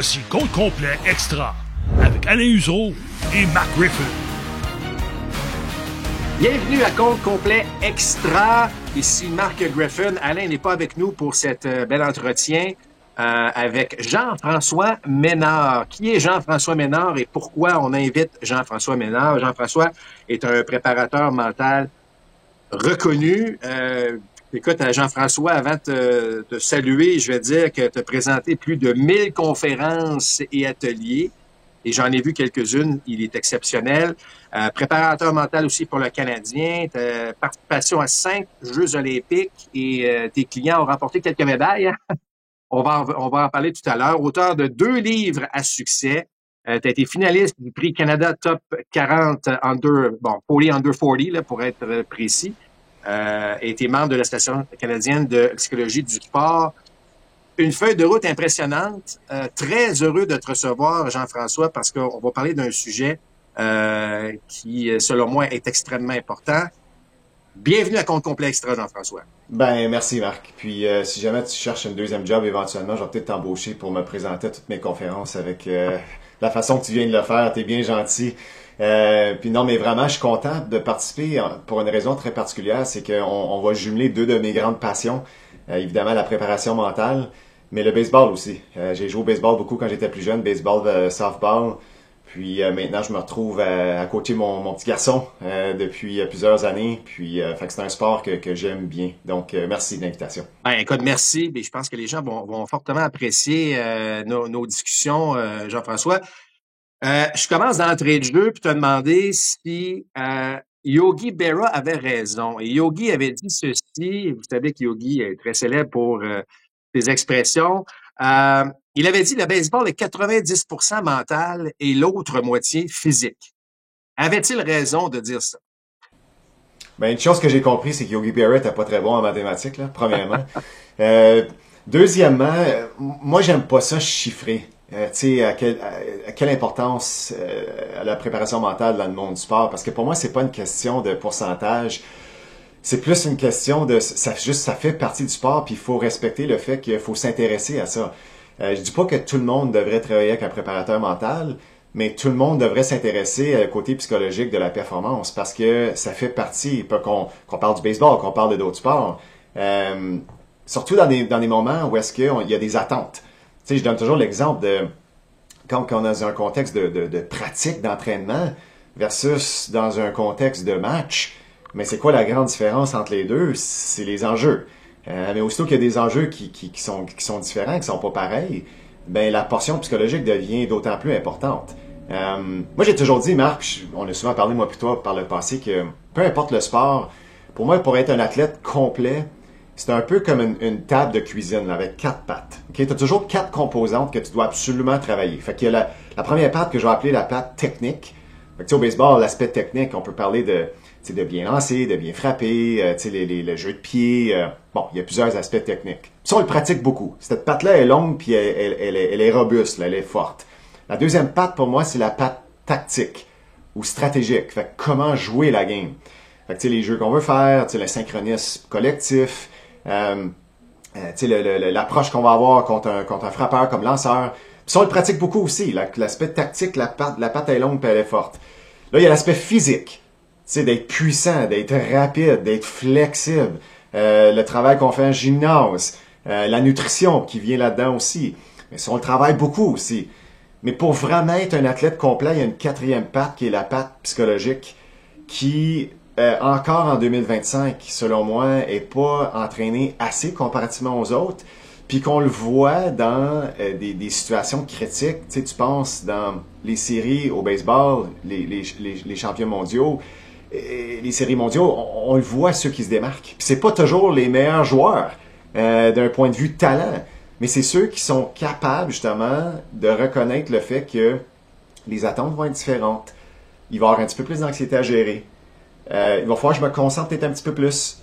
Voici Compte complet extra avec Alain Usereau et Mark Griffin. Bienvenue à Compte complet extra. Ici Mark Griffin. Alain n'est pas avec nous pour cet bel entretien avec Jean-François Ménard. Qui est Jean-François Ménard et pourquoi on invite Jean-François Ménard? Jean-François est un préparateur mental reconnu. Écoute, Jean-François, avant de te saluer, je vais dire que tu as présenté plus de 1000 conférences et ateliers. Et j'en ai vu quelques-unes. Il est exceptionnel. Préparateur mental aussi pour le Canadien. Participation à 5 Jeux olympiques et tes clients ont remporté quelques médailles. Hein? On va en parler tout à l'heure. Auteur de 2 livres à succès. Tu as été finaliste du prix Canada Top 40 Poly Under 40, là, pour être précis. Et tu es membre de l'Association canadienne de psychologie du sport. Une feuille de route impressionnante. Très heureux de te recevoir, Jean-François, parce qu'on va parler d'un sujet qui, selon moi, est extrêmement important. Bienvenue à Compte complet extra, Jean-François. Ben, merci, Marc. Puis, si jamais tu cherches un deuxième job, éventuellement, je vais peut-être t'embaucher pour me présenter à toutes mes conférences avec la façon que tu viens de le faire. T'es bien gentil. Puis non, mais vraiment, je suis content de participer pour une raison très particulière, c'est qu'on va jumeler 2 de mes grandes passions. Évidemment, la préparation mentale, mais le baseball aussi. J'ai joué au baseball beaucoup quand j'étais plus jeune, baseball, softball. Puis maintenant, je me retrouve à coacher mon petit garçon depuis plusieurs années. Puis fait que c'est un sport que j'aime bien. Donc, merci de l'invitation. Ben, écoute, merci. Mais je pense que les gens vont fortement apprécier nos discussions, Jean-François. Je commence d'entrée de jeu puis te demander si Yogi Berra avait raison. Et Yogi avait dit ceci. Vous savez que Yogi est très célèbre pour ses expressions. Il avait dit le baseball est 90% mental et l'autre moitié physique. Avait-il raison de dire ça? Ben, une chose que j'ai compris, c'est que Yogi Berra n'était pas très bon en mathématiques, là, premièrement. Deuxièmement, moi, j'aime pas ça chiffrer. Tu sais, à quelle importance à la préparation mentale dans le monde du sport. Parce que pour moi, c'est pas une question de pourcentage. C'est plus une question de... ça fait partie du sport, puis il faut respecter le fait qu'il faut s'intéresser à ça. Je dis pas que tout le monde devrait travailler avec un préparateur mental, mais tout le monde devrait s'intéresser au côté psychologique de la performance, parce que ça fait partie, pas qu'on parle du baseball, qu'on parle de d'autres sports. Surtout dans des moments où est-ce qu'il y a des attentes. Tu sais, je donne toujours l'exemple de quand on est dans un contexte de pratique, d'entraînement, versus dans un contexte de match. Mais c'est quoi la grande différence entre les deux? C'est les enjeux. Mais aussitôt qu'il y a des enjeux qui sont différents, qui sont pas pareils, ben la portion psychologique devient d'autant plus importante. Moi, j'ai toujours dit, Marc, on a souvent parlé, moi puis toi, par le passé, que peu importe le sport, pour moi, pour être un athlète complet, c'est un peu comme une table de cuisine là, avec 4 pattes. Okay? Tu as toujours 4 composantes que tu dois absolument travailler. Fait qu'il y a la première patte que je vais appeler la patte technique. Fait que, au baseball, l'aspect technique, on peut parler de bien lancer, de bien frapper, le jeu de pied. Bon, il y a plusieurs aspects techniques. Ça, on le pratique beaucoup. Cette patte-là est longue puis elle est robuste, là, elle est forte. La deuxième patte, pour moi, c'est la patte tactique ou stratégique. Fait que comment jouer la game. Fait que, les jeux qu'on veut faire, le synchronisme collectif, l'approche qu'on va avoir contre un frappeur comme lanceur. Puis ça, on le pratique beaucoup aussi. L'aspect tactique, la patte est longue et elle est forte. Là, il y a l'aspect physique. D'être puissant, d'être rapide, d'être flexible. Le travail qu'on fait en gymnase. La nutrition qui vient là-dedans aussi. Mais ça, on le travaille beaucoup aussi. Mais pour vraiment être un athlète complet, il y a une 4e patte qui est la patte psychologique qui... encore en 2025, selon moi, est pas entraîné assez comparativement aux autres, puis qu'on le voit dans des situations critiques. Tu sais, tu penses dans les séries au baseball, les champions mondiaux, les séries mondiaux, on le voit ceux qui se démarquent. Puis c'est pas toujours les meilleurs joueurs d'un point de vue talent, mais c'est ceux qui sont capables justement de reconnaître le fait que les attentes vont être différentes. Il va y avoir un petit peu plus d'anxiété à gérer. Il va falloir que je me concentre peut-être un petit peu plus.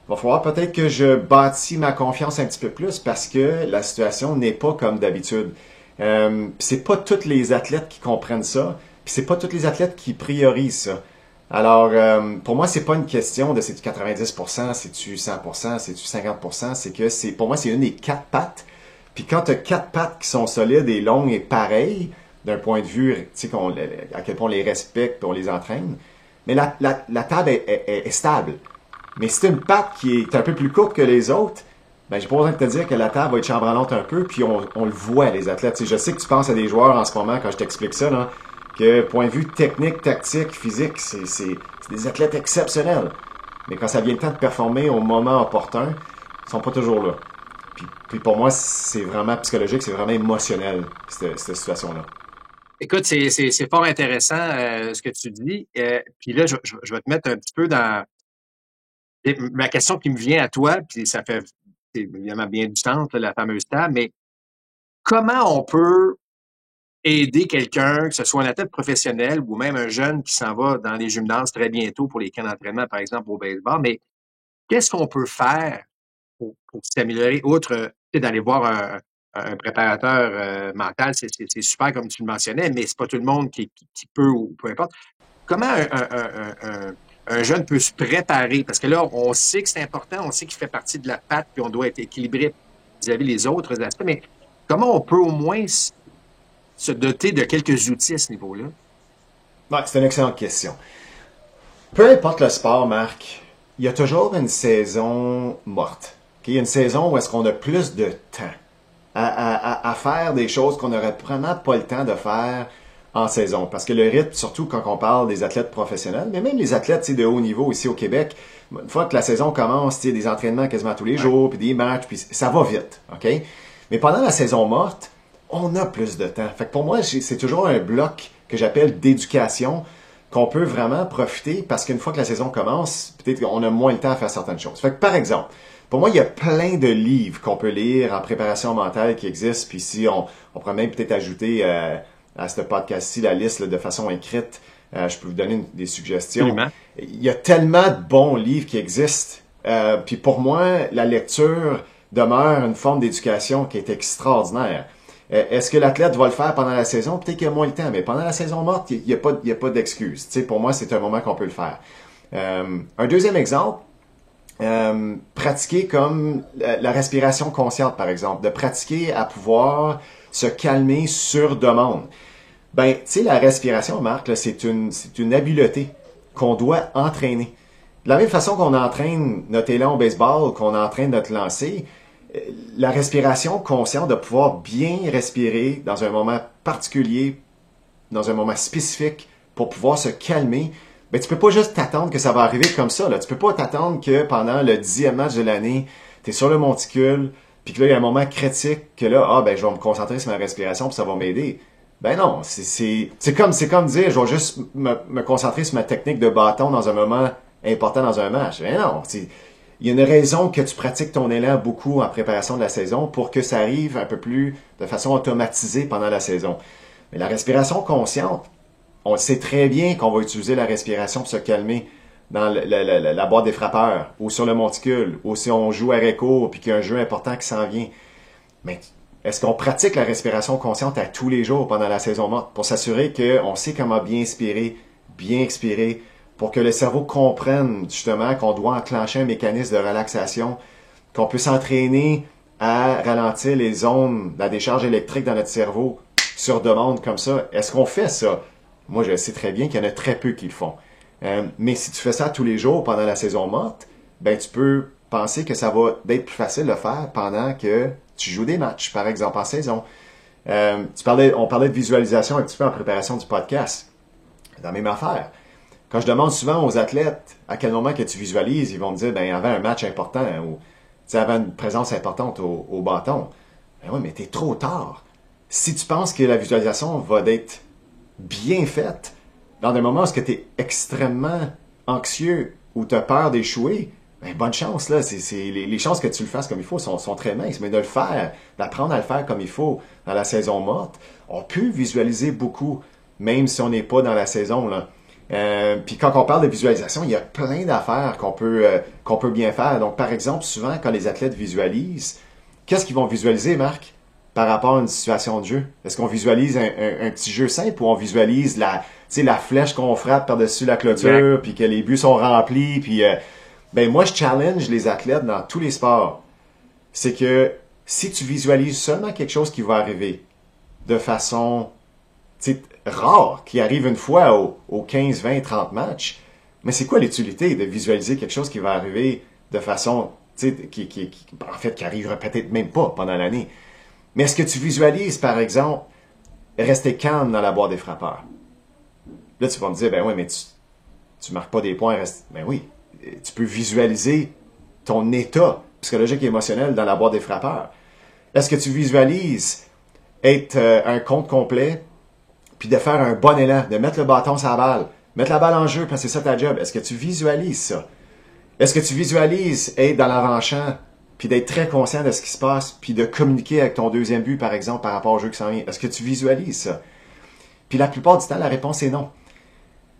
Il va falloir peut-être que je bâtis ma confiance un petit peu plus parce que la situation n'est pas comme d'habitude. C'est pas tous les athlètes qui comprennent ça, puis c'est pas tous les athlètes qui priorisent ça. Alors, pour moi, c'est pas une question de c'est-tu 90%, c'est-tu 100%, c'est-tu 50%, c'est que pour moi, c'est une des 4 pattes. Puis quand tu as 4 pattes qui sont solides et longues et pareilles, d'un point de vue, tu sais, à quel point on les respecte et on les entraîne, mais la table est stable. Mais si tu as une patte qui est un peu plus courte que les autres, ben j'ai pas besoin de te dire que la table va être chambranlante un peu, puis on le voit, les athlètes. Tu sais, je sais que tu penses à des joueurs en ce moment, quand je t'explique ça, là, que point de vue technique, tactique, physique, c'est des athlètes exceptionnels. Mais quand ça vient le temps de performer au moment opportun, ils sont pas toujours là. Puis pour moi, c'est vraiment psychologique, c'est vraiment émotionnel, cette situation-là. Écoute, c'est fort intéressant ce que tu dis. Puis là, je vais te mettre un petit peu dans ma question qui me vient à toi, puis ça fait évidemment bien du sens, là, la fameuse table, mais comment on peut aider quelqu'un, que ce soit un athlète professionnel ou même un jeune qui s'en va dans les gymnases très bientôt pour les camps d'entraînement, par exemple, au baseball, mais qu'est-ce qu'on peut faire pour s'améliorer, outre d'aller voir un préparateur mental, c'est super comme tu le mentionnais, mais c'est pas tout le monde qui peut ou peu importe. Comment un jeune peut se préparer? Parce que là, on sait que c'est important, on sait qu'il fait partie de la patte, puis on doit être équilibré vis-à-vis les autres aspects, mais comment on peut au moins se doter de quelques outils à ce niveau-là? Ouais, c'est une excellente question. Peu importe le sport, Marc, il y a toujours une saison morte. Il y a une saison où est-ce qu'on a plus de temps à faire des choses qu'on n'aurait vraiment pas le temps de faire en saison. Parce que le rythme, surtout quand on parle des athlètes professionnels, mais même les athlètes de haut niveau ici au Québec, une fois que la saison commence, des entraînements quasiment tous les jours, puis des matchs, puis ça va vite, OK? Mais pendant la saison morte, on a plus de temps. Fait que pour moi, c'est toujours un bloc que j'appelle d'éducation qu'on peut vraiment profiter parce qu'une fois que la saison commence, peut-être qu'on a moins le temps à faire certaines choses. Fait que par exemple, pour moi, il y a plein de livres qu'on peut lire en préparation mentale qui existent. Puis ici, on pourrait même peut-être ajouter à ce podcast-ci la liste là, de façon écrite. Je peux vous donner des suggestions. Absolument. Il y a tellement de bons livres qui existent. Puis pour moi, la lecture demeure une forme d'éducation qui est extraordinaire. Est-ce que l'athlète va le faire pendant la saison? Peut-être qu'il y a moins le temps, mais pendant la saison morte, il n'y a pas d'excuse. Tu sais, pour moi, c'est un moment qu'on peut le faire. Un deuxième exemple, pratiquer comme la respiration consciente, par exemple, de pratiquer à pouvoir se calmer sur demande. Ben, tu sais, la respiration, Marc, là, c'est une habileté qu'on doit entraîner. De la même façon qu'on entraîne notre élan au baseball, qu'on entraîne notre lancer, la respiration consciente de pouvoir bien respirer dans un moment particulier, dans un moment spécifique, pour pouvoir se calmer, ben tu peux pas juste t'attendre que ça va arriver comme ça. Là. Tu peux pas t'attendre que pendant le 10e match de l'année, tu es sur le monticule, puis que là, il y a un moment critique, que là, ben je vais me concentrer sur ma respiration, puis ça va m'aider. Ben non, c'est comme dire, je vais juste me concentrer sur ma technique de bâton dans un moment important dans un match. Ben non, il y a une raison que tu pratiques ton élan beaucoup en préparation de la saison pour que ça arrive un peu plus de façon automatisée pendant la saison. Mais la respiration consciente, on sait très bien qu'on va utiliser la respiration pour se calmer dans la boîte des frappeurs ou sur le monticule ou si on joue à récours puis qu'il y a un jeu important qui s'en vient. Mais est-ce qu'on pratique la respiration consciente à tous les jours pendant la saison morte pour s'assurer qu'on sait comment bien inspirer, bien expirer, pour que le cerveau comprenne justement qu'on doit enclencher un mécanisme de relaxation, qu'on peut s'entraîner à ralentir les ondes, la décharge électrique dans notre cerveau sur demande comme ça. Est-ce qu'on fait ça? Moi, je sais très bien qu'il y en a très peu qui le font. Mais si tu fais ça tous les jours pendant la saison morte, ben tu peux penser que ça va être plus facile de le faire pendant que tu joues des matchs, par exemple en saison. On parlait de visualisation un petit peu en préparation du podcast. C'est la même affaire. Quand je demande souvent aux athlètes à quel moment que tu visualises, ils vont me dire, ben avant un match important ou avant une présence importante au bâton. Ben oui, mais t'es trop tard. Si tu penses que la visualisation va être bien faite dans des moments où tu es extrêmement anxieux ou tu as peur d'échouer, ben bonne chance, là. Les chances que tu le fasses comme il faut sont très minces, mais de le faire, d'apprendre à le faire comme il faut dans la saison morte, on peut visualiser beaucoup, même si on n'est pas dans la saison, là. Puis quand on parle de visualisation, il y a plein d'affaires qu'on peut bien faire. Donc, par exemple, souvent, quand les athlètes visualisent, qu'est-ce qu'ils vont visualiser, Marc, par rapport à une situation de jeu? Est-ce qu'on visualise un petit jeu simple ou on visualise la flèche qu'on frappe par-dessus la clôture, puis que les buts sont remplis, puis ben moi, je challenge les athlètes dans tous les sports. C'est que si tu visualises seulement quelque chose qui va arriver de façon rare, qui arrive une fois aux 15, 20, 30 matchs, mais c'est quoi l'utilité de visualiser quelque chose qui va arriver de façon, en fait, qui arrivera peut-être même pas pendant l'année. Mais est-ce que tu visualises, par exemple, rester calme dans la boîte des frappeurs? Là, tu vas me dire, ben oui, mais tu marques pas des points, ben oui, tu peux visualiser ton état psychologique et émotionnel dans la boîte des frappeurs. Est-ce que tu visualises être un compte complet, puis de faire un bon élan, de mettre le bâton sur la balle, mettre la balle en jeu, parce que c'est ça ta job? Est-ce que tu visualises ça? Est-ce que tu visualises être dans l'avant-champ, puis d'être très conscient de ce qui se passe, puis de communiquer avec ton deuxième but, par exemple, par rapport au jeu qui s'en vient? Est-ce que tu visualises ça? Puis la plupart du temps, la réponse est non.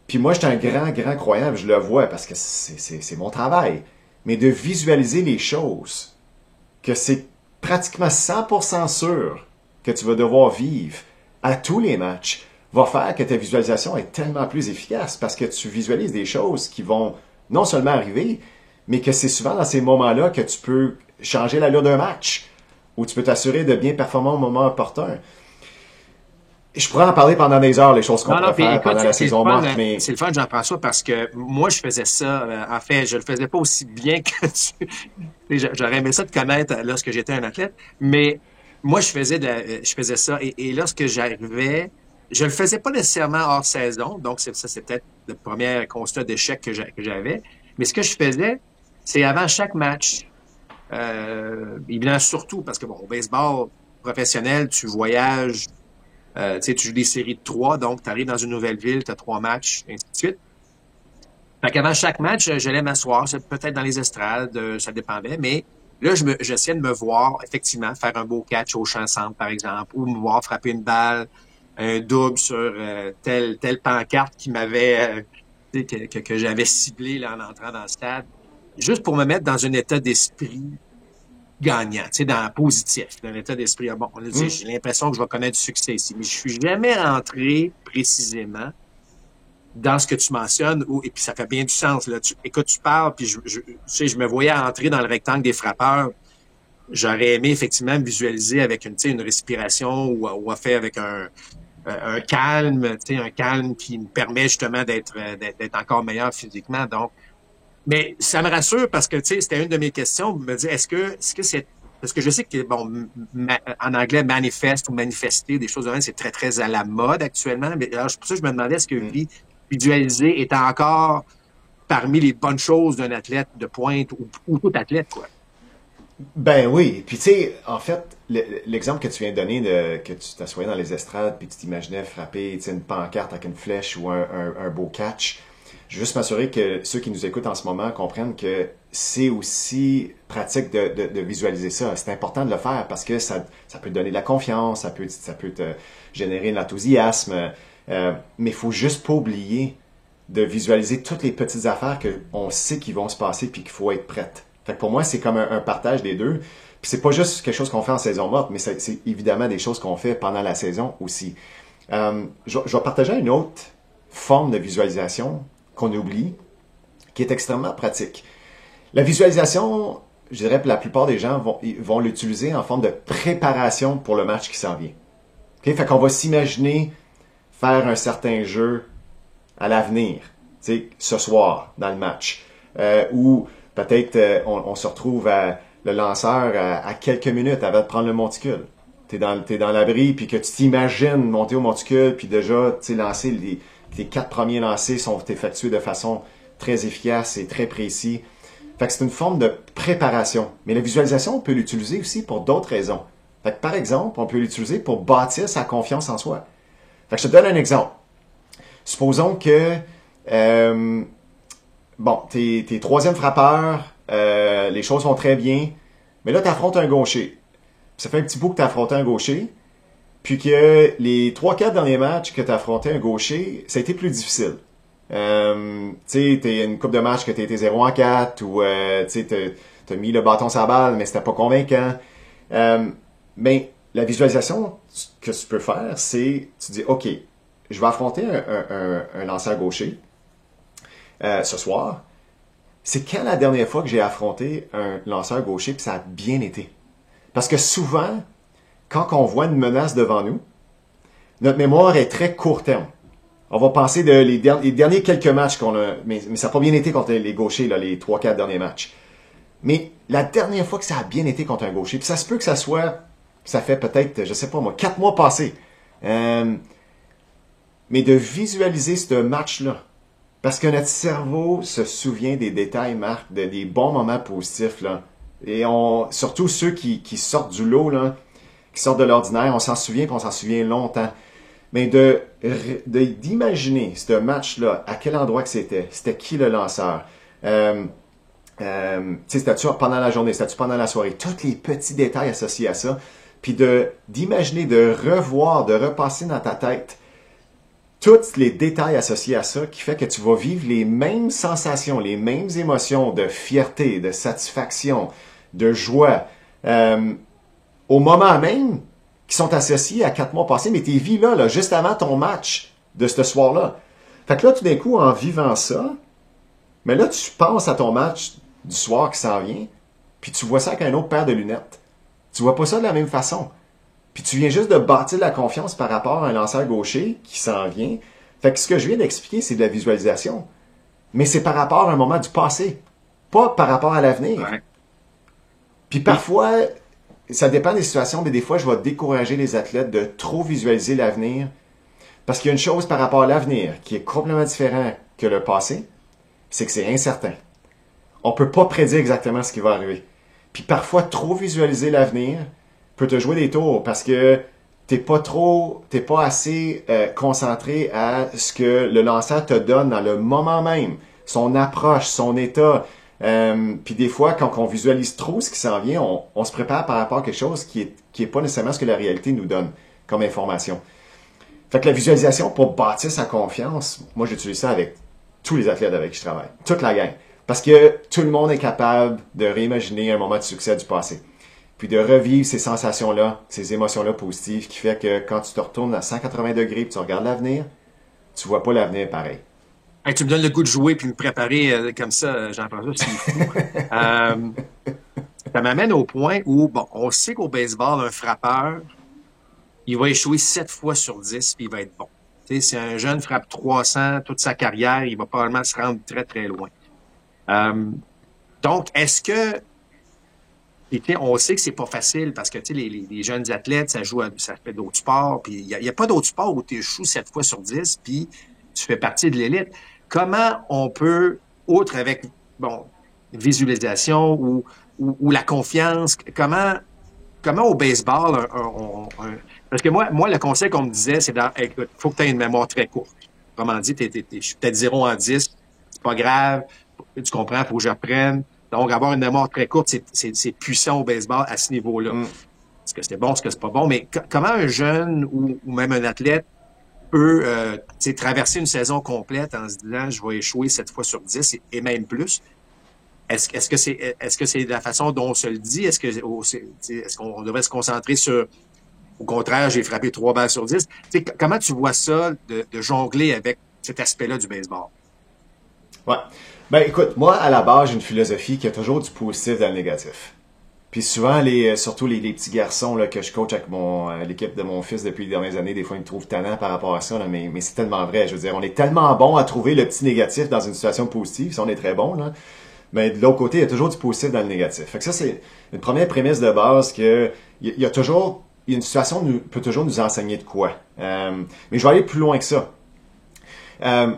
Puis moi, je suis un grand croyant, je le vois parce que c'est mon travail. Mais de visualiser les choses, que c'est pratiquement 100% sûr que tu vas devoir vivre à tous les matchs, va faire que ta visualisation est tellement plus efficace parce que tu visualises des choses qui vont non seulement arriver, mais que c'est souvent dans ces moments-là que tu peux changer l'allure d'un match, ou tu peux t'assurer de bien performer au moment opportun. Je pourrais en parler pendant des heures, les choses qu'on pourrait faire pendant la saison morte, mais... C'est le fun, Jean-François, parce que moi, je faisais ça. En fait, je le faisais pas aussi bien que tu... J'aurais aimé ça de connaître lorsque j'étais un athlète, mais moi, je faisais ça. Et lorsque j'arrivais, je le faisais pas nécessairement hors saison, donc ça, c'est peut-être le premier constat d'échec que j'avais. Mais ce que je faisais, c'est avant chaque match, évidemment, surtout parce que, bon, au baseball professionnel, tu voyages... tu joues des séries de 3, donc tu arrives dans une nouvelle ville, tu as 3 matchs, et ainsi de suite. Fait qu'avant chaque match, j'allais m'asseoir, peut-être dans les estrades, ça dépendait, mais là, j'essayais de me voir, effectivement, faire un beau catch au champ centre, par exemple, ou me voir frapper une balle, un double sur telle pancarte qui m'avait que j'avais ciblé là, en entrant dans le stade, juste pour me mettre dans un état d'esprit gagnant, dans positif, dans l'état d'esprit. Bon, on a dit, j'ai l'impression que je vais connaître du succès ici, mais je suis jamais rentré précisément dans ce que tu mentionnes, et puis ça fait bien du sens. Là. Écoute, tu parles, puis je me voyais entrer dans le rectangle des frappeurs. J'aurais aimé effectivement me visualiser avec une respiration ou à faire avec un calme qui me permet justement d'être encore meilleur physiquement. Donc, mais ça me rassure parce que, c'était une de mes questions. Me dire, est-ce que c'est, parce que je sais que, bon, en anglais, manifeste ou manifester, des choses de même, c'est très, très à la mode actuellement. Mais alors, pour ça, je me demandais, est-ce que visualiser est encore parmi les bonnes choses d'un athlète de pointe ou tout athlète, quoi? Ben oui. Puis, en fait, l'exemple que tu viens de donner, que tu t'assoyais dans les estrades, puis tu t'imaginais frapper, une pancarte avec une flèche ou un beau catch. Je veux juste m'assurer que ceux qui nous écoutent en ce moment comprennent que c'est aussi pratique de visualiser ça. C'est important de le faire parce que ça peut te donner de la confiance, ça peut te générer de l'enthousiasme, mais il faut juste pas oublier de visualiser toutes les petites affaires qu'on sait qui vont se passer puis qu'il faut être prête. Fait que pour moi, c'est comme un partage des deux. Puis c'est pas juste quelque chose qu'on fait en saison morte, mais c'est évidemment des choses qu'on fait pendant la saison aussi. Je vais partager une autre forme de visualisation qu'on oublie, qui est extrêmement pratique. La visualisation, je dirais que la plupart des gens vont l'utiliser en forme de préparation pour le match qui s'en vient. Okay? Fait qu'on va s'imaginer faire un certain jeu à l'avenir, ce soir, dans le match. Ou peut-être on se retrouve le lanceur à quelques minutes avant de prendre le monticule. T'es dans l'abri, puis que tu t'imagines monter au monticule, puis déjà, lancer les 4 premiers lancers sont effectués de façon très efficace et très précis. Fait que c'est une forme de préparation. Mais la visualisation, on peut l'utiliser aussi pour d'autres raisons. Fait que par exemple, on peut l'utiliser pour bâtir sa confiance en soi. Fait que je te donne un exemple. Supposons que, t'es troisième frappeur, les choses vont très bien, mais là, tu affrontes un gaucher. Ça fait un petit bout que tu as affronté un gaucher, puis que les 3-4 derniers matchs que tu as affronté un gaucher, ça a été plus difficile. T'es une couple de matchs que tu as été 0-4, ou t'as mis le bâton sur la balle, mais c'était pas convaincant. Mais la visualisation que tu peux faire, c'est, tu dis, OK, je vais affronter un lanceur gaucher ce soir. C'est quand la dernière fois que j'ai affronté un lanceur gaucher puis ça a bien été? Parce que souvent, quand on voit une menace devant nous, notre mémoire est très court terme. On va penser les derniers quelques matchs qu'on a, mais ça n'a pas bien été contre les gauchers, là, les 3-4 derniers matchs. Mais la dernière fois que ça a bien été contre un gaucher, puis ça se peut que ça fait peut-être, je sais pas moi, 4 mois passés. Mais de visualiser ce match-là, parce que notre cerveau se souvient des détails, Marc, des bons moments positifs, là. Et surtout ceux qui sortent du lot, là, qui sortent de l'ordinaire, on s'en souvient, puis on s'en souvient longtemps. Mais d'imaginer ce match-là, à quel endroit que c'était qui le lanceur, c'était-tu pendant la journée, c'était-tu pendant la soirée, tous les petits détails associés à ça, puis d'imaginer, de revoir, de repasser dans ta tête tous les détails associés à ça, qui fait que tu vas vivre les mêmes sensations, les mêmes émotions de fierté, de satisfaction, de joie, au moment même, qui sont associés à 4 mois passés, mais t'es vis là, juste avant ton match de ce soir-là. Fait que là, tout d'un coup, en vivant ça, mais là, tu penses à ton match du soir qui s'en vient, puis tu vois ça avec un autre paire de lunettes. Tu vois pas ça de la même façon. Puis tu viens juste de bâtir la confiance par rapport à un lanceur gaucher qui s'en vient. Fait que ce que je viens d'expliquer, c'est de la visualisation. Mais c'est par rapport à un moment du passé, pas par rapport à l'avenir. Ouais. Puis parfois, ça dépend des situations, mais des fois, je vais décourager les athlètes de trop visualiser l'avenir. Parce qu'il y a une chose par rapport à l'avenir qui est complètement différente que le passé, c'est que c'est incertain. On peut pas prédire exactement ce qui va arriver. Puis parfois, trop visualiser l'avenir peut te jouer des tours parce que t'es pas assez concentré à ce que le lanceur te donne dans le moment même, son approche, son état. Puis des fois, quand on visualise trop ce qui s'en vient, on se prépare par rapport à quelque chose qui est pas nécessairement ce que la réalité nous donne comme information. Fait que la visualisation pour bâtir sa confiance, moi j'utilise ça avec tous les athlètes avec qui je travaille, toute la gang. Parce que tout le monde est capable de réimaginer un moment de succès du passé. Puis de revivre ces sensations-là, ces émotions-là positives qui fait que quand tu te retournes à 180 degrés et tu regardes l'avenir, tu vois pas l'avenir pareil. Hey, tu me donnes le goût de jouer puis me préparer comme ça, Jean-François, c'est fou. Ça m'amène au point où, bon, on sait qu'au baseball, un frappeur, il va échouer 7 fois sur 10 puis il va être bon. Tu sais, si un jeune frappe 300 toute sa carrière, il va probablement se rendre très, très loin. Donc, est-ce que on sait que c'est pas facile parce que les jeunes athlètes, ça fait d'autres sports, puis il y a pas d'autres sports où tu échoues 7 fois sur 10, puis tu fais partie de l'élite. Comment on peut, outre avec visualisation ou la confiance, comment au baseball, parce que moi, le conseil qu'on me disait, c'est écoute, faut que tu aies une mémoire très courte. Comment dit, je suis peut-être 0 en 10, c'est pas grave, tu comprends, faut que j'apprenne. Donc, avoir une mémoire très courte, c'est puissant au baseball à ce niveau-là. Est-ce que c'est bon, est-ce que c'est pas bon? Mais comment un jeune ou même un athlète peut traverser une saison complète en se disant je vais échouer 7 fois sur 10 et même plus? Est-ce que c'est la façon dont on se le dit? Est-ce qu'on devrait se concentrer sur au contraire, j'ai frappé 3 balles sur 10? Comment tu vois ça de jongler avec cet aspect-là du baseball? Ouais. Ben écoute, moi à la base, j'ai une philosophie qui a toujours du positif dans le négatif. Puis souvent, surtout les petits garçons là, que je coach avec l'équipe de mon fils depuis les dernières années, des fois ils me trouvent tannant par rapport à ça, là, mais c'est tellement vrai. Je veux dire, on est tellement bon à trouver le petit négatif dans une situation positive, si on est très bon, là. Mais de l'autre côté, il y a toujours du positif dans le négatif. Fait que ça, c'est une première prémisse de base que une situation peut toujours nous enseigner de quoi. Mais je vais aller plus loin que ça.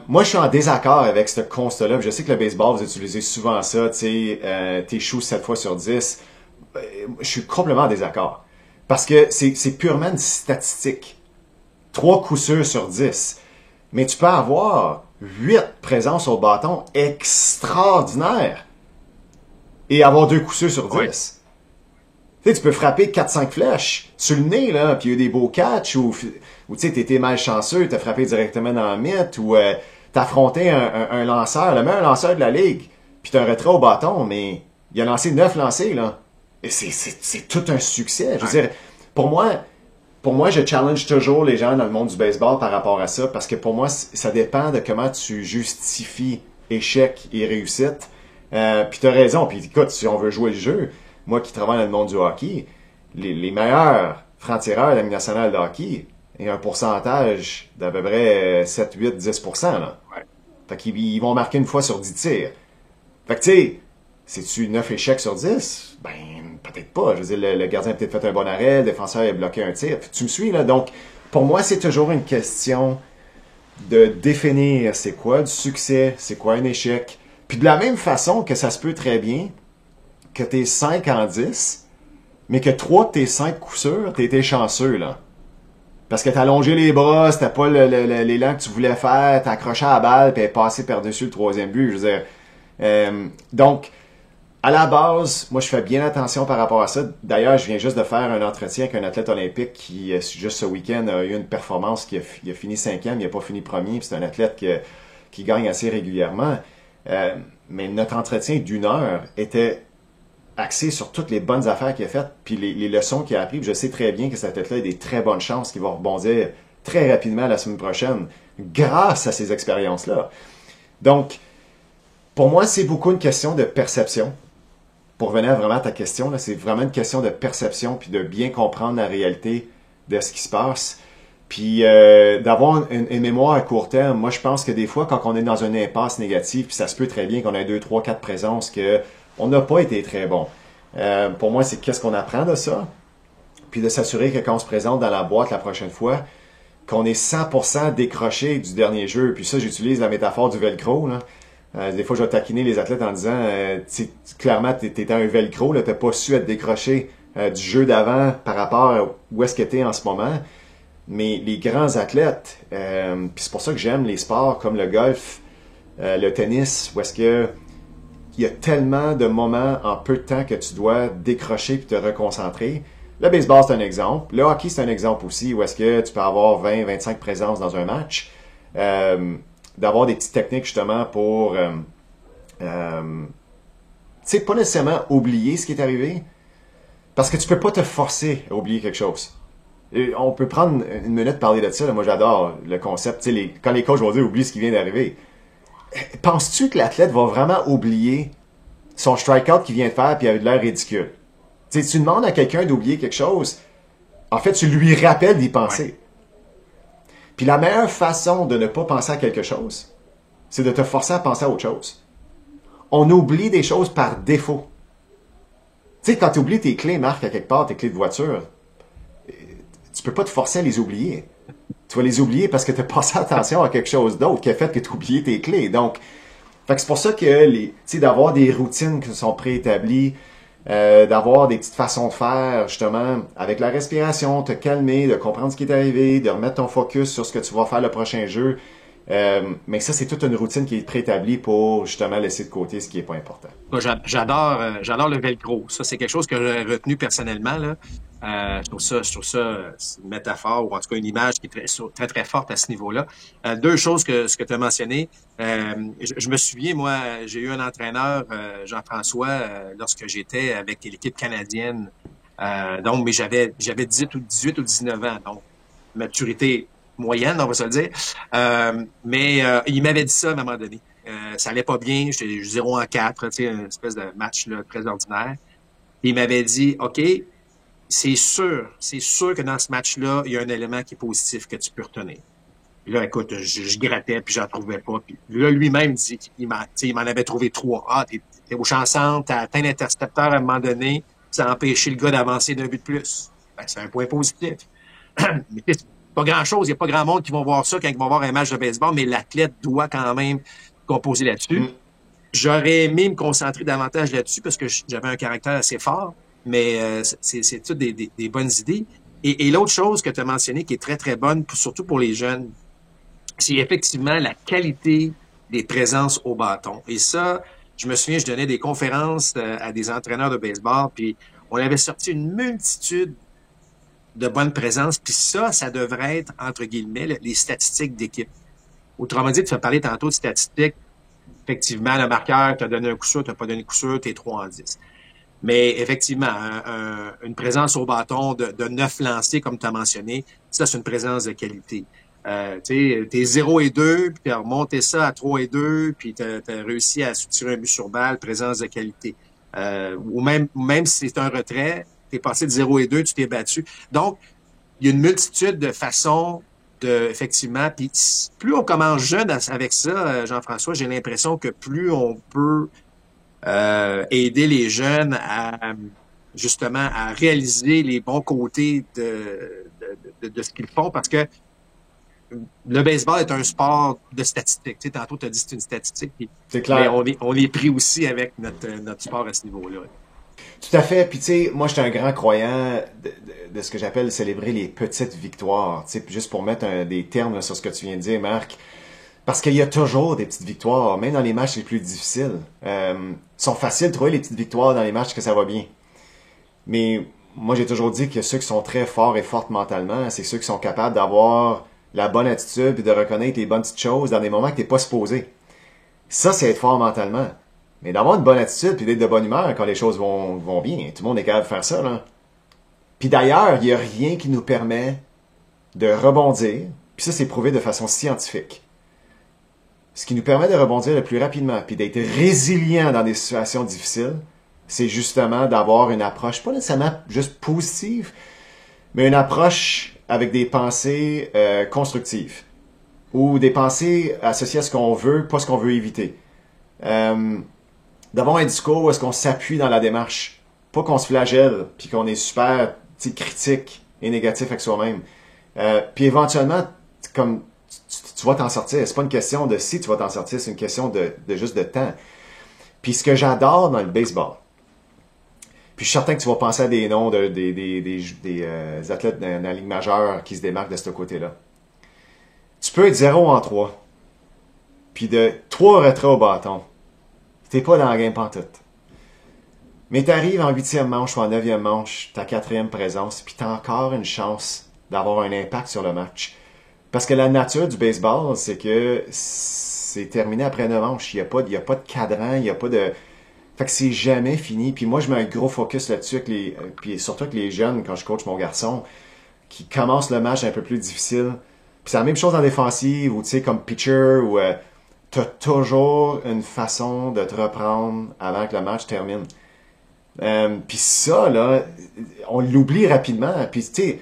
Moi, je suis en désaccord avec ce constat-là. Je sais que le baseball, vous utilisez souvent ça, tu sais, t'échoues 7 fois sur 10. Je suis complètement en désaccord. Parce que c'est purement une statistique. 3 coups sûrs sur 10. Mais tu peux avoir 8 présences au bâton extraordinaires et avoir 2 coups sûrs sur 10. Oui. Tu sais, tu peux frapper 4-5 flèches sur le nez, là, puis il y a eu des beaux catchs, ou tu sais, t'étais malchanceux, t'as frappé directement dans la mythe, ou t'as affronté un lanceur, le meilleur lanceur de la ligue, puis t'as un retrait au bâton, mais il a lancé 9 lancers, là. Et c'est tout un succès. Je veux dire, pour moi, je challenge toujours les gens dans le monde du baseball par rapport à ça, parce que pour moi, ça dépend de comment tu justifies échec et réussite. Puis t'as raison, puis écoute, si on veut jouer le jeu, moi qui travaille dans le monde du hockey, les meilleurs francs-tireurs de la Ligue nationale de hockey et un pourcentage d'à peu près 7, 8, 10%. Là. Ouais. Fait qu'ils vont marquer une fois sur 10 tirs. Fait que tu sais, c'est-tu 9 échecs sur 10? Ben, peut-être pas. Je veux dire, le gardien a peut-être fait un bon arrêt, le défenseur a bloqué un tir. Tu me suis, là? Donc, pour moi, c'est toujours une question de définir c'est quoi du succès, c'est quoi un échec. Puis de la même façon que ça se peut très bien que t'es 5 en 10, mais que 3 de tes 5 coups sûrs, t'as été chanceux, là. Parce que t'as allongé les bras, c'était pas l'élan que tu voulais faire, t'as accroché à la balle, puis elle est passée par-dessus le troisième but. Je veux dire, donc, à la base, moi, je fais bien attention par rapport à ça. D'ailleurs, je viens juste de faire un entretien avec un athlète olympique qui, juste ce week-end, a eu une performance qui a fini 5e, il n'a pas fini premier, puis c'est un athlète qui gagne assez régulièrement. Mais notre entretien d'1 heure était axé sur toutes les bonnes affaires qu'il a faites, puis les leçons qu'il a apprises. Je sais très bien que cet athlète-là a des très bonnes chances qu'il va rebondir très rapidement la semaine prochaine, grâce à ces expériences-là. Donc, pour moi, c'est beaucoup une question de perception. Pour revenir vraiment à ta question, là, c'est vraiment une question de perception, puis de bien comprendre la réalité de ce qui se passe. Puis d'avoir une mémoire à court terme. Moi, je pense que des fois, quand on est dans une impasse négative, puis ça se peut très bien qu'on ait 2, 3, 4 présences, qu'on n'a pas été très bon. Pour moi, c'est qu'est-ce qu'on apprend de ça? Puis de s'assurer que quand on se présente dans la boîte la prochaine fois, qu'on est 100% décroché du dernier jeu. Puis ça, j'utilise la métaphore du velcro, là. Des fois, je vais taquiner les athlètes en disant clairement, t'es un velcro, là, t'as pas su être décroché du jeu d'avant par rapport à où est-ce que t'es en ce moment. Mais les grands athlètes, puis c'est pour ça que j'aime les sports comme le golf, le tennis, où est-ce que il y a tellement de moments en peu de temps que tu dois décrocher puis te reconcentrer. Le baseball, c'est un exemple. Le hockey, c'est un exemple aussi, où est-ce que tu peux avoir 20, 25 présences dans un match. D'avoir des petites techniques justement pour tu sais, pas nécessairement oublier ce qui est arrivé, parce que tu peux pas te forcer à oublier quelque chose. Et on peut prendre une minute parler de ça, là. Moi j'adore le concept, tu sais, quand les coachs vont dire oublie ce qui vient d'arriver. Penses-tu que l'athlète va vraiment oublier son strikeout qu'il vient de faire puis il a de l'air ridicule? Tu sais, tu demandes à quelqu'un d'oublier quelque chose, en fait tu lui rappelles d'y penser. Ouais. Puis la meilleure façon de ne pas penser à quelque chose, c'est de te forcer à penser à autre chose. On oublie des choses par défaut. Tu sais, quand tu oublies tes clés, Marc, à quelque part, tes clés de voiture, tu peux pas te forcer à les oublier. Tu vas les oublier parce que tu as passé attention à quelque chose d'autre qui a fait que tu as oublié tes clés. Donc, c'est pour ça que tu sais, d'avoir des routines qui sont préétablies, d'avoir des petites façons de faire, justement, avec la respiration, te calmer, de comprendre ce qui est arrivé, de remettre ton focus sur ce que tu vas faire le prochain jeu. Mais ça, c'est toute une routine qui est préétablie pour, justement, laisser de côté ce qui est pas important. J'adore le velcro. Ça, c'est quelque chose que j'ai retenu personnellement, là. Je trouve ça une métaphore, ou en tout cas une image qui est très, très forte à ce niveau-là. Deux choses ce que tu as mentionné. Je me souviens, moi, j'ai eu un entraîneur, Jean-François, lorsque j'étais avec l'équipe canadienne. Donc, mais j'avais 18 ou 19 ans, donc maturité moyenne, on va se le dire. Mais il m'avait dit ça à un moment donné. Ça allait pas bien, j'étais 0-4, tu sais, une espèce de match là, très ordinaire. Et il m'avait dit, OK, c'est sûr que dans ce match-là, il y a un élément qui est positif que tu peux retenir. Puis là, écoute, je grattais, puis j'en trouvais pas. Puis là, lui-même dit qu'il m'en avait trouvé 3. Ah, t'es au champ centre, t'as atteint l'intercepteur à un moment donné, ça a empêché le gars d'avancer d'un but de plus. Ben, c'est un point positif. Mais c'est pas grand-chose, il n'y a pas grand monde qui vont voir ça quand ils vont voir un match de baseball, mais l'athlète doit quand même composer là-dessus. J'aurais aimé me concentrer davantage là-dessus parce que j'avais un caractère assez fort. Mais c'est toutes des bonnes idées. Et l'autre chose que tu as mentionné qui est très, très bonne, surtout pour les jeunes, c'est effectivement la qualité des présences au bâton. Et ça, je me souviens, je donnais des conférences à des entraîneurs de baseball, puis on avait sorti une multitude de bonnes présences. Puis ça devrait être, entre guillemets, les statistiques d'équipe. Autrement dit, tu as parlé tantôt de statistiques. Effectivement, le marqueur t'a donné un coup sûr, t'as pas donné un coup sûr, t'es 3 en 10. Mais effectivement, une présence au bâton de 9 lancés, comme tu as mentionné, ça, c'est une présence de qualité. Tu sais, t'es 0 et 2, puis tu as remonté ça à 3 et 2, puis tu as réussi à tirer un but sur balle, présence de qualité. Ou même si c'est un retrait, t'es passé de 0-2, tu t'es battu. Donc, il y a une multitude de façons effectivement, puis plus on commence jeune avec ça, Jean-François, j'ai l'impression que plus on peut aider les jeunes à justement à réaliser les bons côtés de ce qu'ils font, parce que le baseball est un sport de statistiques. Tu sais, tantôt, tu as dit que c'est une statistique. C'est clair. Mais on est pris aussi avec notre sport à ce niveau-là. Tout à fait. Puis tu sais, moi, j'étais un grand croyant de ce que j'appelle célébrer les petites victoires. Tu sais, juste pour mettre des termes là, sur ce que tu viens de dire, Marc. Parce qu'il y a toujours des petites victoires, même dans les matchs les plus difficiles. Sont faciles de trouver les petites victoires dans les matchs que ça va bien. Mais moi, j'ai toujours dit que ceux qui sont très forts et fortes mentalement, c'est ceux qui sont capables d'avoir la bonne attitude et de reconnaître les bonnes petites choses dans des moments que t'es pas supposé. Ça, c'est être fort mentalement. Mais d'avoir une bonne attitude puis d'être de bonne humeur quand les choses vont bien. Tout le monde est capable de faire ça, là. Puis d'ailleurs, il n'y a rien qui nous permet de rebondir. Puis ça, c'est prouvé de façon scientifique. Ce qui nous permet de rebondir le plus rapidement puis d'être résilient dans des situations difficiles, c'est justement d'avoir une approche, pas nécessairement juste positive, mais une approche avec des pensées constructives. Ou des pensées associées à ce qu'on veut, pas ce qu'on veut éviter. D'avoir un discours où est-ce qu'on s'appuie dans la démarche. Pas qu'on se flagelle, puis qu'on est super critique et négatif avec soi-même. Puis éventuellement, comme tu vas t'en sortir. C'est pas une question de si tu vas t'en sortir, c'est une question de juste de temps. Puis ce que j'adore dans le baseball, puis je suis certain que tu vas penser à des noms des athlètes dans la Ligue majeure qui se démarquent de ce côté-là. Tu peux être 0-3, puis de 3 retraits au bâton. T'es pas dans la game pantoute. Mais t'arrives en 8e manche ou en 9e manche, ta 4e présence, puis t'as encore une chance d'avoir un impact sur le match. Parce que la nature du baseball, c'est que c'est terminé après 9 manches. Il y a pas de cadran, il n'y a pas de... Fait que c'est jamais fini. Puis moi, je mets un gros focus là-dessus, puis surtout avec les jeunes, quand je coach mon garçon, qui commencent le match un peu plus difficile. Puis c'est la même chose en défensive, ou tu sais, comme pitcher, où t'as toujours une façon de te reprendre avant que le match termine. Puis ça, là, on l'oublie rapidement. Puis tu sais,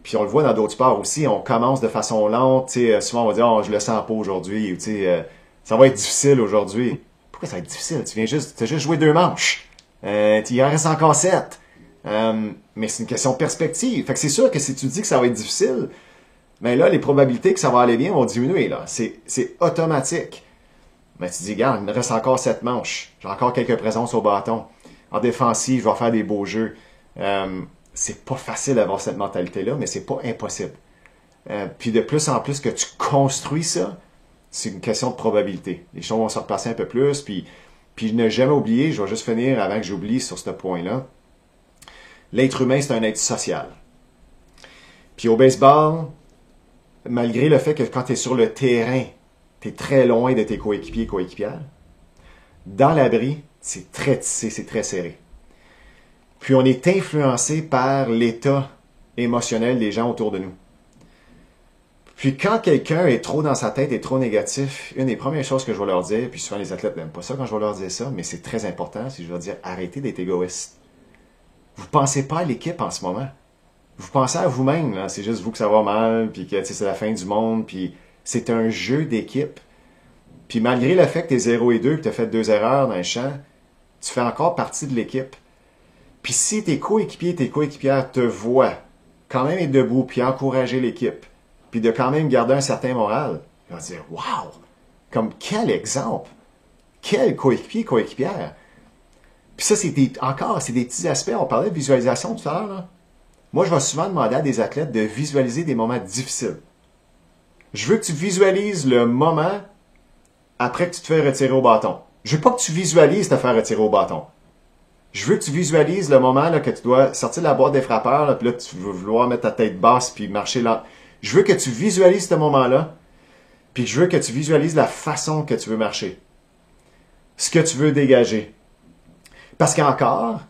puis on le voit dans d'autres sports aussi, on commence de façon lente. Tu sais, souvent on va dire, oh, je le sens pas aujourd'hui, ou tu sais, ça va être difficile aujourd'hui. Pourquoi ça va être difficile? Tu as juste joué 2 manches. Il en reste encore 7. Mais c'est une question de perspective. Fait que c'est sûr que si tu dis que ça va être difficile, ben là, les probabilités que ça va aller bien vont diminuer, là. C'est automatique. Mais tu dis, regarde, il me reste encore 7 manches. J'ai encore quelques présences au bâton. En défensive, je vais faire des beaux jeux. C'est pas facile d'avoir cette mentalité-là, mais c'est pas impossible. Puis de plus en plus que tu construis ça, c'est une question de probabilité. Les choses vont se repasser un peu plus, puis ne jamais oublier, je vais juste finir avant que j'oublie sur ce point-là. L'être humain, c'est un être social. Puis au baseball, malgré le fait que quand tu es sur le terrain, tu es très loin de tes coéquipiers et coéquipières, dans l'abri, c'est très tissé, c'est très serré. Puis on est influencé par l'état émotionnel des gens autour de nous. Puis quand quelqu'un est trop dans sa tête et trop négatif, une des premières choses que je vais leur dire, puis souvent les athlètes n'aiment pas ça quand je vais leur dire ça, mais c'est très important, c'est que je vais leur dire arrêtez d'être égoïste. Vous pensez pas à l'équipe en ce moment. Vous pensez à vous-même, là. C'est juste vous que ça va mal, puis que c'est la fin du monde, puis c'est un jeu d'équipe. Puis malgré le fait que tu es 0-2 et que tu as fait 2 erreurs dans le champ, tu fais encore partie de l'équipe. Puis si tes coéquipiers et tes coéquipières te voient quand même être debout puis encourager l'équipe, puis de quand même garder un certain moral, ils vont dire « Wow! Comme quel exemple! Quel coéquipier, coéquipière! » Puis ça, c'est des petits aspects. On parlait de visualisation tout à l'heure, là. Moi, je vais souvent demander à des athlètes de visualiser des moments difficiles. Je veux que tu visualises le moment après que tu te fais retirer au bâton. Je veux pas que tu visualises te faire retirer au bâton. Je veux que tu visualises le moment là, que tu dois sortir de la boîte des frappeurs, là, puis là, tu veux vouloir mettre ta tête basse puis marcher là. Je veux que tu visualises ce moment-là, puis je veux que tu visualises la façon que tu veux marcher. Ce que tu veux dégager. Parce qu'encore,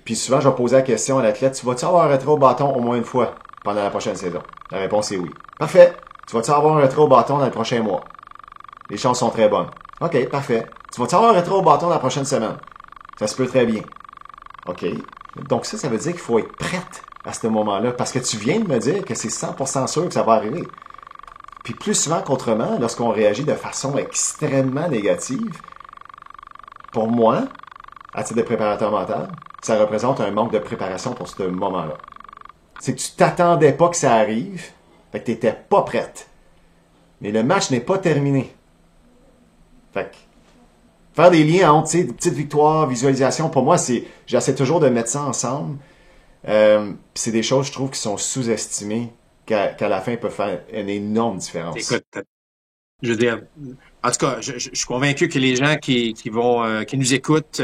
puis souvent, je vais poser la question à l'athlète, tu vas-tu avoir un retrait au bâton au moins une fois pendant la prochaine saison? La réponse est oui. Parfait. Tu vas-tu avoir un retrait au bâton dans le prochain mois? Les chances sont très bonnes. OK, parfait. Tu vas-tu avoir un retrait au bâton dans la prochaine semaine? Ça se peut très bien. OK. Donc ça veut dire qu'il faut être prête à ce moment-là, parce que tu viens de me dire que c'est 100% sûr que ça va arriver. Puis plus souvent qu'autrement, lorsqu'on réagit de façon extrêmement négative, pour moi, à titre de préparateur mental, ça représente un manque de préparation pour ce moment-là. C'est que tu t'attendais pas que ça arrive, fait que t'étais pas prête. Mais le match n'est pas terminé. Fait que faire des liens entre, des petites victoires, visualisation, pour moi, j'essaie toujours de mettre ça ensemble. C'est des choses, je trouve, qui sont sous-estimées, qu'à la fin, peuvent faire une énorme différence. Écoute, je veux dire, en tout cas, je suis convaincu que les gens qui nous écoutent,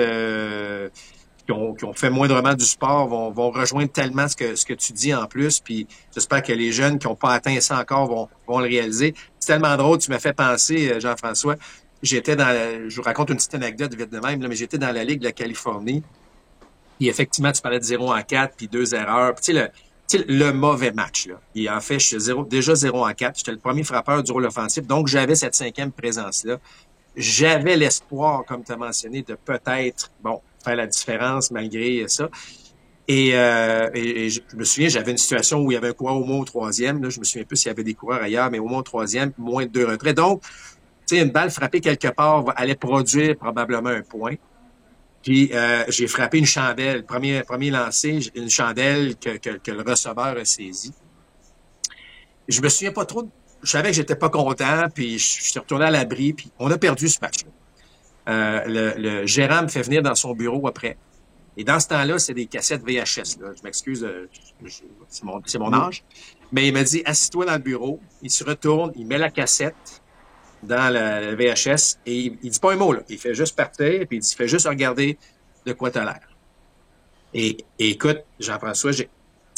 qui ont fait moindrement du sport vont rejoindre tellement ce que tu dis en plus. Puis j'espère que les jeunes qui n'ont pas atteint ça encore vont le réaliser. C'est tellement drôle, tu m'as fait penser, Jean-François. Je vous raconte une petite anecdote vite de même, là, mais j'étais dans la Ligue de la Californie. Et effectivement, tu parlais de 0-4, puis 2 erreurs. Puis tu sais, le mauvais match, là. Et en fait, je suis déjà 0-4. J'étais le premier frappeur du rôle offensif. Donc, j'avais cette 5e présence-là. J'avais l'espoir, comme tu as mentionné, de peut-être, faire la différence malgré ça. Et je me souviens, j'avais une situation où il y avait un coureur au moins au 3e. Là, je me souviens plus s'il y avait des coureurs ailleurs, mais au moins au 3e, moins de 2 retraits. Donc, tu sais, une balle frappée quelque part allait produire probablement un point. Puis j'ai frappé une chandelle. Premier lancé, une chandelle que le receveur a saisie. Je me souviens pas trop. Je savais que j'étais pas content, puis je suis retourné à l'abri, puis on a perdu ce match-là. Le gérant me fait venir dans son bureau après. Et dans ce temps-là, c'est des cassettes VHS. Là. Je m'excuse, c'est mon âge. Mais il m'a dit, assis-toi dans le bureau. Il se retourne, il met la cassette dans le VHS et il dit pas un mot, là. Il fait juste partir, puis il dit, fais juste regarder de quoi t'as l'air. Et écoute, Jean-François,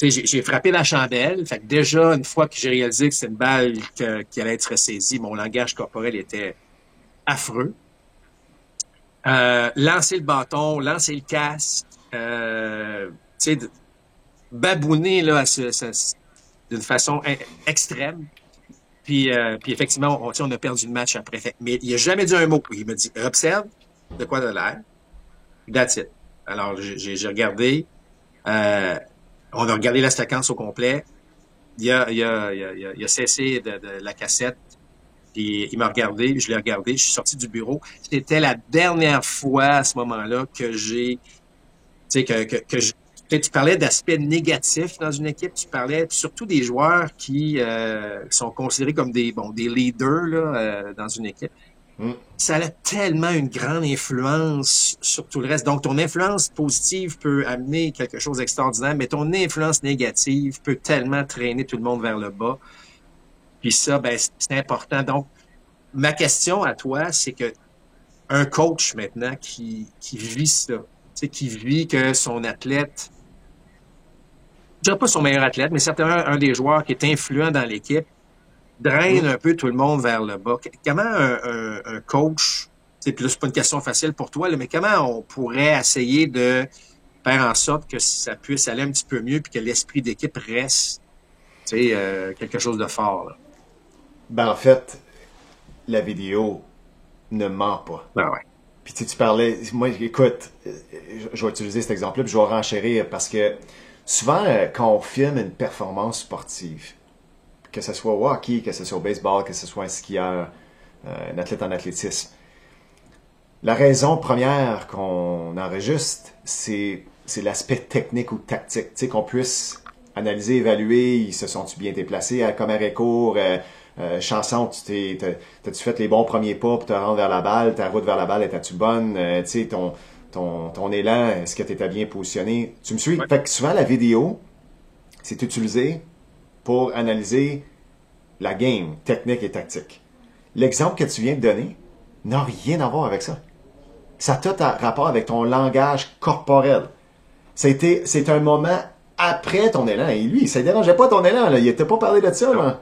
j'ai frappé la chandelle. Fait que déjà, une fois que j'ai réalisé que c'était une balle qui allait être saisie, mon langage corporel était affreux. Lancer le bâton, lancer le casque, babouner là, d'une façon extrême. Puis effectivement, on a perdu le match après. Mais il n'a jamais dit un mot. Il m'a dit, observe de quoi t'as l'air. That's it. Alors, j'ai regardé. On a regardé la séquence au complet. Il a cessé de la cassette. Puis il m'a regardé, je l'ai regardé, je suis sorti du bureau. C'était la dernière fois à ce moment-là que j'ai, tu sais, tu parlais d'aspects négatifs dans une équipe, tu parlais surtout des joueurs qui sont considérés comme des leaders là, dans une équipe. Ça a tellement une grande influence sur tout le reste. Donc, ton influence positive peut amener quelque chose d'extraordinaire, mais ton influence négative peut tellement traîner tout le monde vers le bas. Puis ça, c'est important. Donc, ma question à toi, c'est que un coach maintenant qui vit ça, tu sais, qui vit que son athlète, je dirais pas son meilleur athlète, mais certainement un des joueurs qui est influent dans l'équipe, draine un peu tout le monde vers le bas. Comment un coach, c'est plus pas une question facile pour toi, là, mais comment on pourrait essayer de faire en sorte que ça puisse aller un petit peu mieux puis que l'esprit d'équipe reste, tu sais, quelque chose de fort, là? En fait, la vidéo ne ment pas. Ben ouais. Puis tu parlais, moi, écoute, je vais utiliser cet exemple-là, puis je vais renchérir parce que souvent, quand on filme une performance sportive, que ce soit au hockey, que ce soit au baseball, que ce soit un skieur, un athlète en athlétisme, la raison première qu'on enregistre, c'est l'aspect technique ou tactique. Tu sais, qu'on puisse analyser, évaluer, ils se sont-ils bien déplacés comme arrêt court, chanson, t'as-tu fait les bons premiers pas pour te rendre vers la balle, ta route vers la balle, étais-tu bonne, tu sais, ton élan, est-ce que t'étais bien positionné? Tu me suis? Ouais. Fait que souvent, la vidéo, c'est utilisé pour analyser la game, technique et tactique. L'exemple que tu viens de donner n'a rien à voir avec ça. Ça a tout rapport avec ton langage corporel. C'est un moment après ton élan. Et lui, ça ne dérangeait pas ton élan, là. Il n'était pas parlé de ça, là.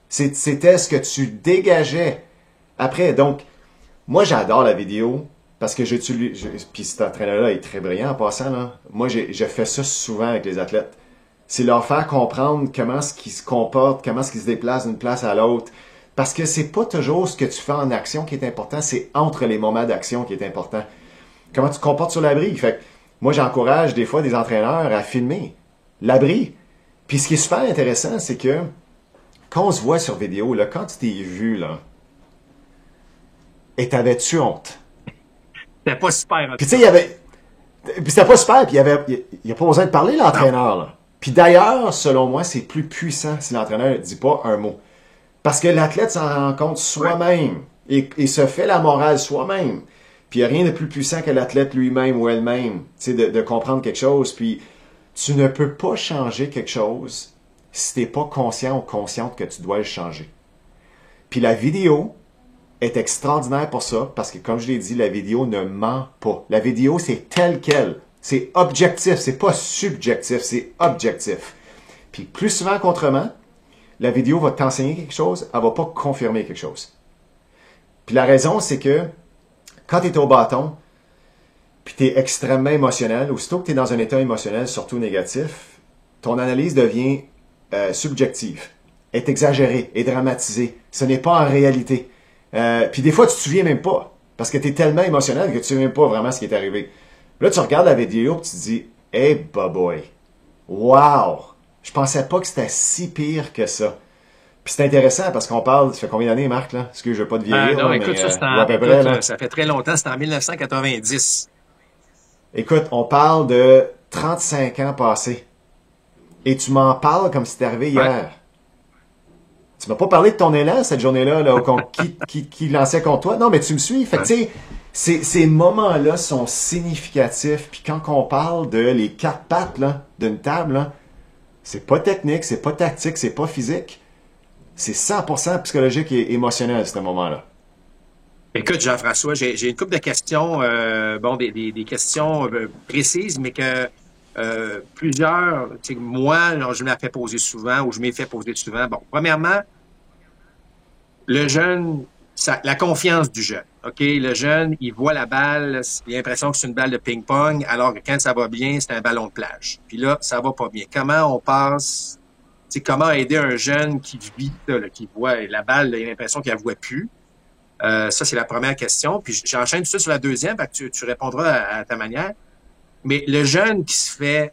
C'était ce que tu dégageais après. Donc, moi, j'adore la vidéo parce que puis cet entraîneur-là est très brillant en passant, là. Moi, je fais ça souvent avec les athlètes. C'est leur faire comprendre comment est-ce qu'ils se comportent, comment est-ce qu'ils se déplacent d'une place à l'autre. Parce que c'est pas toujours ce que tu fais en action qui est important, c'est entre les moments d'action qui est important. Comment tu te comportes sur l'abri. Fait Moi, j'encourage des fois des entraîneurs à filmer l'abri. Puis ce qui est super intéressant, c'est que quand on se voit sur vidéo, là, quand tu t'es vu, là, et t'avais-tu honte? C'était pas super. Puis tu sais, il y avait... Puis c'était pas super, puis il y a pas besoin de parler, l'entraîneur, là. Puis d'ailleurs, selon moi, c'est plus puissant si l'entraîneur ne dit pas un mot. Parce que l'athlète s'en rend compte soi-même et se fait la morale soi-même. Puis il n'y a rien de plus puissant que l'athlète lui-même ou elle-même, tu sais, de comprendre quelque chose. Puis tu ne peux pas changer quelque chose si tu n'es pas conscient ou consciente que tu dois le changer. Puis la vidéo est extraordinaire pour ça, parce que comme je l'ai dit, la vidéo ne ment pas. La vidéo, c'est tel quel. C'est objectif, c'est pas subjectif, c'est objectif. Puis plus souvent qu'autrement, la vidéo va t'enseigner quelque chose, elle va pas confirmer quelque chose. Puis la raison, c'est que quand tu es au bâton, puis tu es extrêmement émotionnel, aussitôt que tu es dans un état émotionnel, surtout négatif, ton analyse devient subjective, est exagérée, est dramatisée. Ce n'est pas en réalité. Puis des fois, tu te souviens même pas, parce que tu es tellement émotionnel que tu ne sais même pas vraiment ce qui est arrivé. Là, tu regardes la vidéo et tu te dis « Hey, boy, wow! Je pensais pas que c'était si pire que ça. » Puis c'est intéressant parce qu'on parle, ça fait combien d'années, Marc, là? Parce que je veux pas te vieillir, Non, là, écoute, mais, ça, à peu près, là. ça fait très longtemps, c'était en 1990. Écoute, on parle de 35 ans passés. Et tu m'en parles comme si c'était arrivé hier. Ouais. Tu m'as pas parlé de ton élan cette journée-là, là, qui lançait contre toi. Non, mais tu me suis. Fait que, tu sais, ces moments-là sont significatifs. Puis quand on parle de les 4 pattes là, d'une table, là, c'est pas technique, c'est pas tactique, c'est pas physique. C'est 100% psychologique et émotionnel, ce moment-là. Écoute, Jean-François, j'ai une couple de questions, des questions précises, mais que plusieurs, tu sais, moi, je me la fais poser souvent ou je m'ai fait poser souvent. Bon, premièrement, le jeune, la confiance du jeune. OK? Le jeune, il voit la balle, il a l'impression que c'est une balle de ping-pong, alors que quand ça va bien, c'est un ballon de plage. Puis là, ça va pas bien. Comment on passe, tu sais, comment aider un jeune qui vit ça, là, qui voit la balle, là, il a l'impression qu'il la voit plus. Ça, c'est la première question. Puis j'enchaîne tout ça sur la deuxième, fait que tu répondras à ta manière. Mais le jeune qui se fait...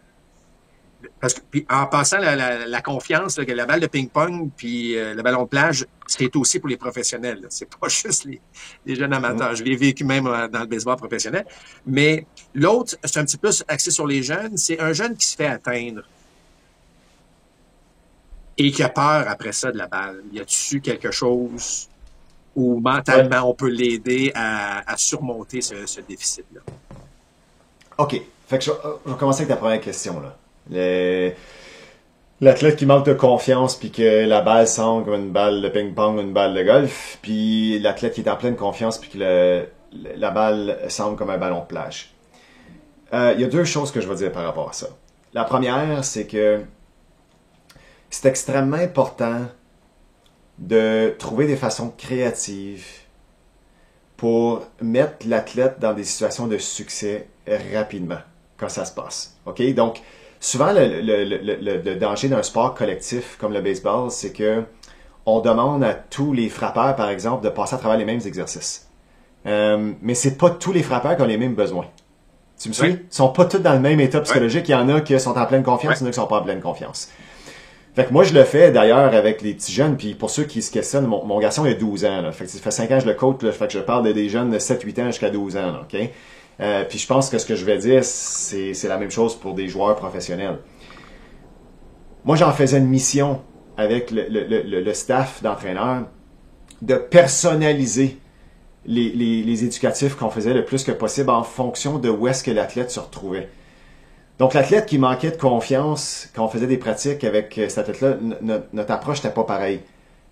Parce que puis en passant la confiance, là, que la balle de ping-pong puis le ballon de plage, c'est aussi pour les professionnels. Là. C'est pas juste les jeunes amateurs. Je l'ai vécu même dans le baseball professionnel. Mais l'autre, c'est un petit peu axé sur les jeunes. C'est un jeune qui se fait atteindre et qui a peur après ça de la balle. Y a-tu quelque chose où mentalement on peut l'aider à surmonter ce déficit-là? OK. Fait que je vais commencer avec ta première question, là. L'athlète qui manque de confiance puis que la balle semble comme une balle de ping-pong ou une balle de golf, puis l'athlète qui est en pleine confiance puis que la balle semble comme un ballon de plage. Il y a 2 choses que je vais dire par rapport à ça. La première, c'est que c'est extrêmement important de trouver des façons créatives pour mettre l'athlète dans des situations de succès rapidement quand ça se passe. OK? Donc, souvent, le danger d'un sport collectif comme le baseball, c'est que on demande à tous les frappeurs, par exemple, de passer à travers les mêmes exercices. Mais c'est pas tous les frappeurs qui ont les mêmes besoins. Tu me suis? Oui. Ils sont pas tous dans le même état psychologique. Il y en a qui sont en pleine confiance, il y en a qui sont pas en pleine confiance. Fait que moi, je le fais d'ailleurs avec les petits jeunes, puis pour ceux qui se questionnent, mon garçon il a 12 ans. Là. Fait que ça fait 5 ans que je le coach, là, fait que je parle des jeunes de 7-8 ans jusqu'à 12 ans. Là, OK? Puis je pense que ce que je vais dire, c'est la même chose pour des joueurs professionnels. Moi, j'en faisais une mission avec le staff d'entraîneurs de personnaliser les éducatifs qu'on faisait le plus que possible en fonction de où est-ce que l'athlète se retrouvait. Donc, l'athlète qui manquait de confiance, quand on faisait des pratiques avec cet athlète-là, notre approche n'était pas pareille.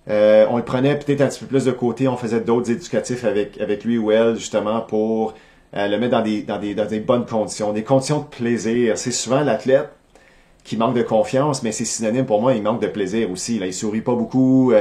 On le prenait peut-être un petit peu plus de côté, on faisait d'autres éducatifs avec lui ou elle, justement, pour le mettre dans des bonnes conditions, des conditions de plaisir. C'est souvent l'athlète qui manque de confiance, mais c'est synonyme pour moi, il manque de plaisir aussi. Là, il sourit pas beaucoup.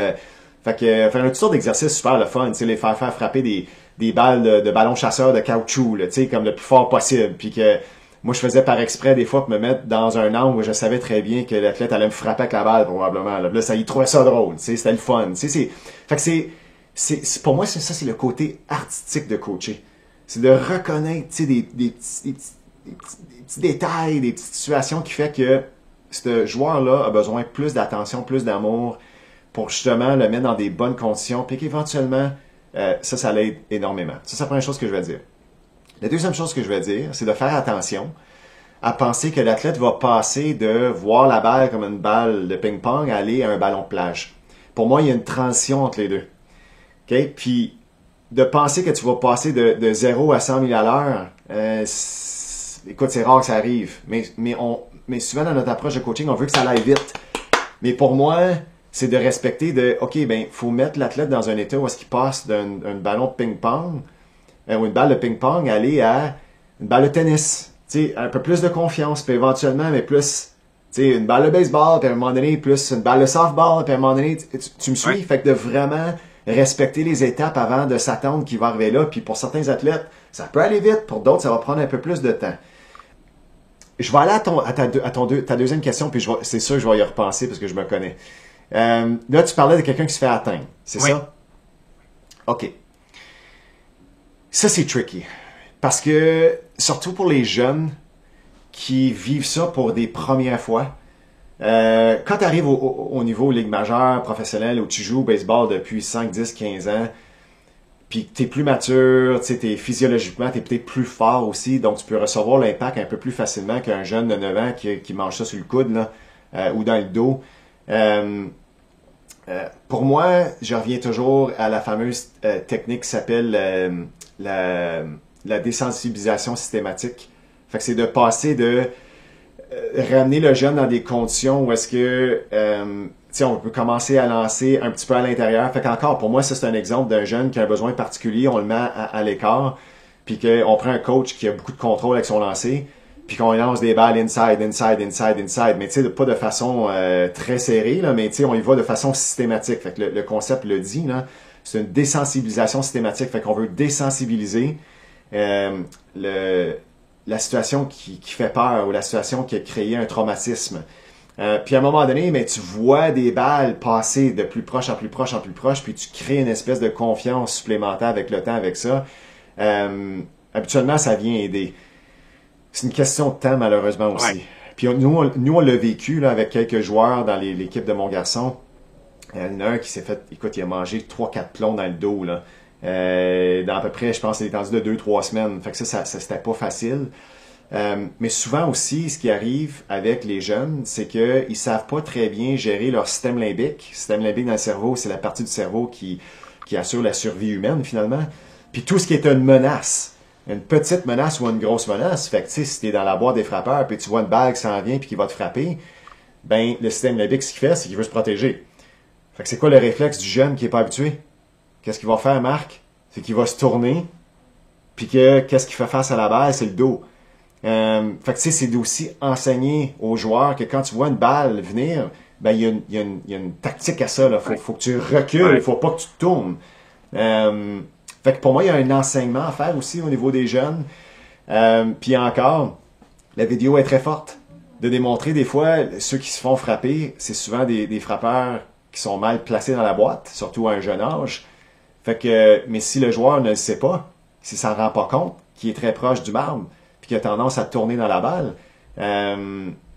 Fait que faire une sorte d'exercice super le fun, tu sais, les faire frapper des balles de ballon chasseur de caoutchouc, là, tu sais, comme le plus fort possible. Puis que moi, je faisais par exprès des fois pour me mettre dans un angle où je savais très bien que l'athlète allait me frapper avec la balle, probablement. Là, ça, il trouvait ça drôle, tu sais, c'était le fun. Tu sais, fait que c'est pour moi, c'est le côté artistique de coacher. C'est de reconnaître, tu sais, des des petits détails, des petites situations qui fait que ce joueur-là a besoin de plus d'attention, plus d'amour pour justement le mettre dans des bonnes conditions, puis qu'éventuellement, ça l'aide énormément. Ça, c'est la première chose que je vais dire. La deuxième chose que je vais dire, c'est de faire attention à penser que l'athlète va passer de voir la balle comme une balle de ping-pong à aller à un ballon de plage. Pour moi, il y a une transition entre les deux. Okay? Puis, de penser que tu vas passer de 0 à 100 000 à l'heure, écoute, c'est rare que ça arrive. Mais souvent, dans notre approche de coaching, on veut que ça aille vite. Mais pour moi, c'est de respecter OK, faut mettre l'athlète dans un état où est-ce qu'il passe d'un ballon de ping-pong ou une balle de ping-pong à aller à une balle de tennis. T'sais, un peu plus de confiance, puis éventuellement, mais plus, une balle de baseball, puis à un moment donné, plus une balle de softball, puis à un moment donné, tu me suis? Ouais. Fait que de vraiment respecter les étapes avant de s'attendre qu'il va arriver là, puis pour certains athlètes, ça peut aller vite, pour d'autres, ça va prendre un peu plus de temps. Je vais aller à ta deuxième question, puis c'est sûr que je vais y repenser parce que je me connais. Là, tu parlais de quelqu'un qui se fait atteindre, c'est ça? OK. Ça, c'est tricky. Parce que, surtout pour les jeunes qui vivent ça pour des premières fois, quand tu arrives au niveau Ligue majeure, professionnelle, où tu joues au baseball depuis 5, 10, 15 ans, puis tu es plus mature, physiologiquement, tu es peut-être plus fort aussi, donc tu peux recevoir l'impact un peu plus facilement qu'un jeune de 9 ans qui mange ça sur le coude là, ou dans le dos. Pour moi, je reviens toujours à la fameuse technique qui s'appelle la désensibilisation systématique. Fait que c'est de passer de ramener le jeune dans des conditions où est-ce que on peut commencer à lancer un petit peu à l'intérieur. Fait qu'encore, pour moi, ça c'est un exemple d'un jeune qui a un besoin particulier, on le met à l'écart, puis qu'on prend un coach qui a beaucoup de contrôle avec son lancer, puis qu'on lance des balles inside, mais pas de façon très serrée, là, mais on y va de façon systématique. Fait que le concept le dit, là, c'est une désensibilisation systématique. Fait qu'on veut désensibiliser la situation qui fait peur ou la situation qui a créé un traumatisme. Puis à un moment donné, tu vois des balles passer de plus proche en plus proche en plus proche, puis tu crées une espèce de confiance supplémentaire avec le temps, avec ça. Habituellement, ça vient aider. C'est une question de temps, malheureusement, aussi. Ouais. Puis nous, on l'a vécu là, avec quelques joueurs dans l'équipe de mon garçon. Il y en a un qui s'est fait, écoute, il a mangé 3-4 plombs dans le dos, là. Dans à peu près, je pense, c'est l'étendue de 2-3 semaines. Fait que ça c'était pas facile. Mais souvent aussi, ce qui arrive avec les jeunes, c'est qu'ils savent pas très bien gérer leur système limbique. Le système limbique dans le cerveau, c'est la partie du cerveau qui assure la survie humaine, finalement. Puis tout ce qui est une menace, une petite menace ou une grosse menace, fait que tu sais, si t'es dans la boîte des frappeurs, puis tu vois une balle qui s'en vient puis qui va te frapper, ben le système limbique, ce qu'il fait, c'est qu'il veut se protéger. Fait que c'est quoi le réflexe du jeune qui est pas habitué? Qu'est-ce qu'il va faire, Marc? C'est qu'il va se tourner, puis qu'est-ce qu'il fait face à la balle? C'est le dos. Fait que tu sais, c'est aussi enseigner aux joueurs que quand tu vois une balle venir, ben il y a une tactique à ça, là. Faut que tu recules, il faut pas que tu te tournes. Fait que pour moi, il y a un enseignement à faire aussi au niveau des jeunes. Puis encore, la vidéo est très forte. De démontrer des fois, ceux qui se font frapper, c'est souvent des frappeurs qui sont mal placés dans la boîte, surtout à un jeune âge. Fait que, mais si le joueur ne le sait pas, s'il s'en rend pas compte, qu'il est très proche du marbre, puis qu'il a tendance à tourner dans la balle,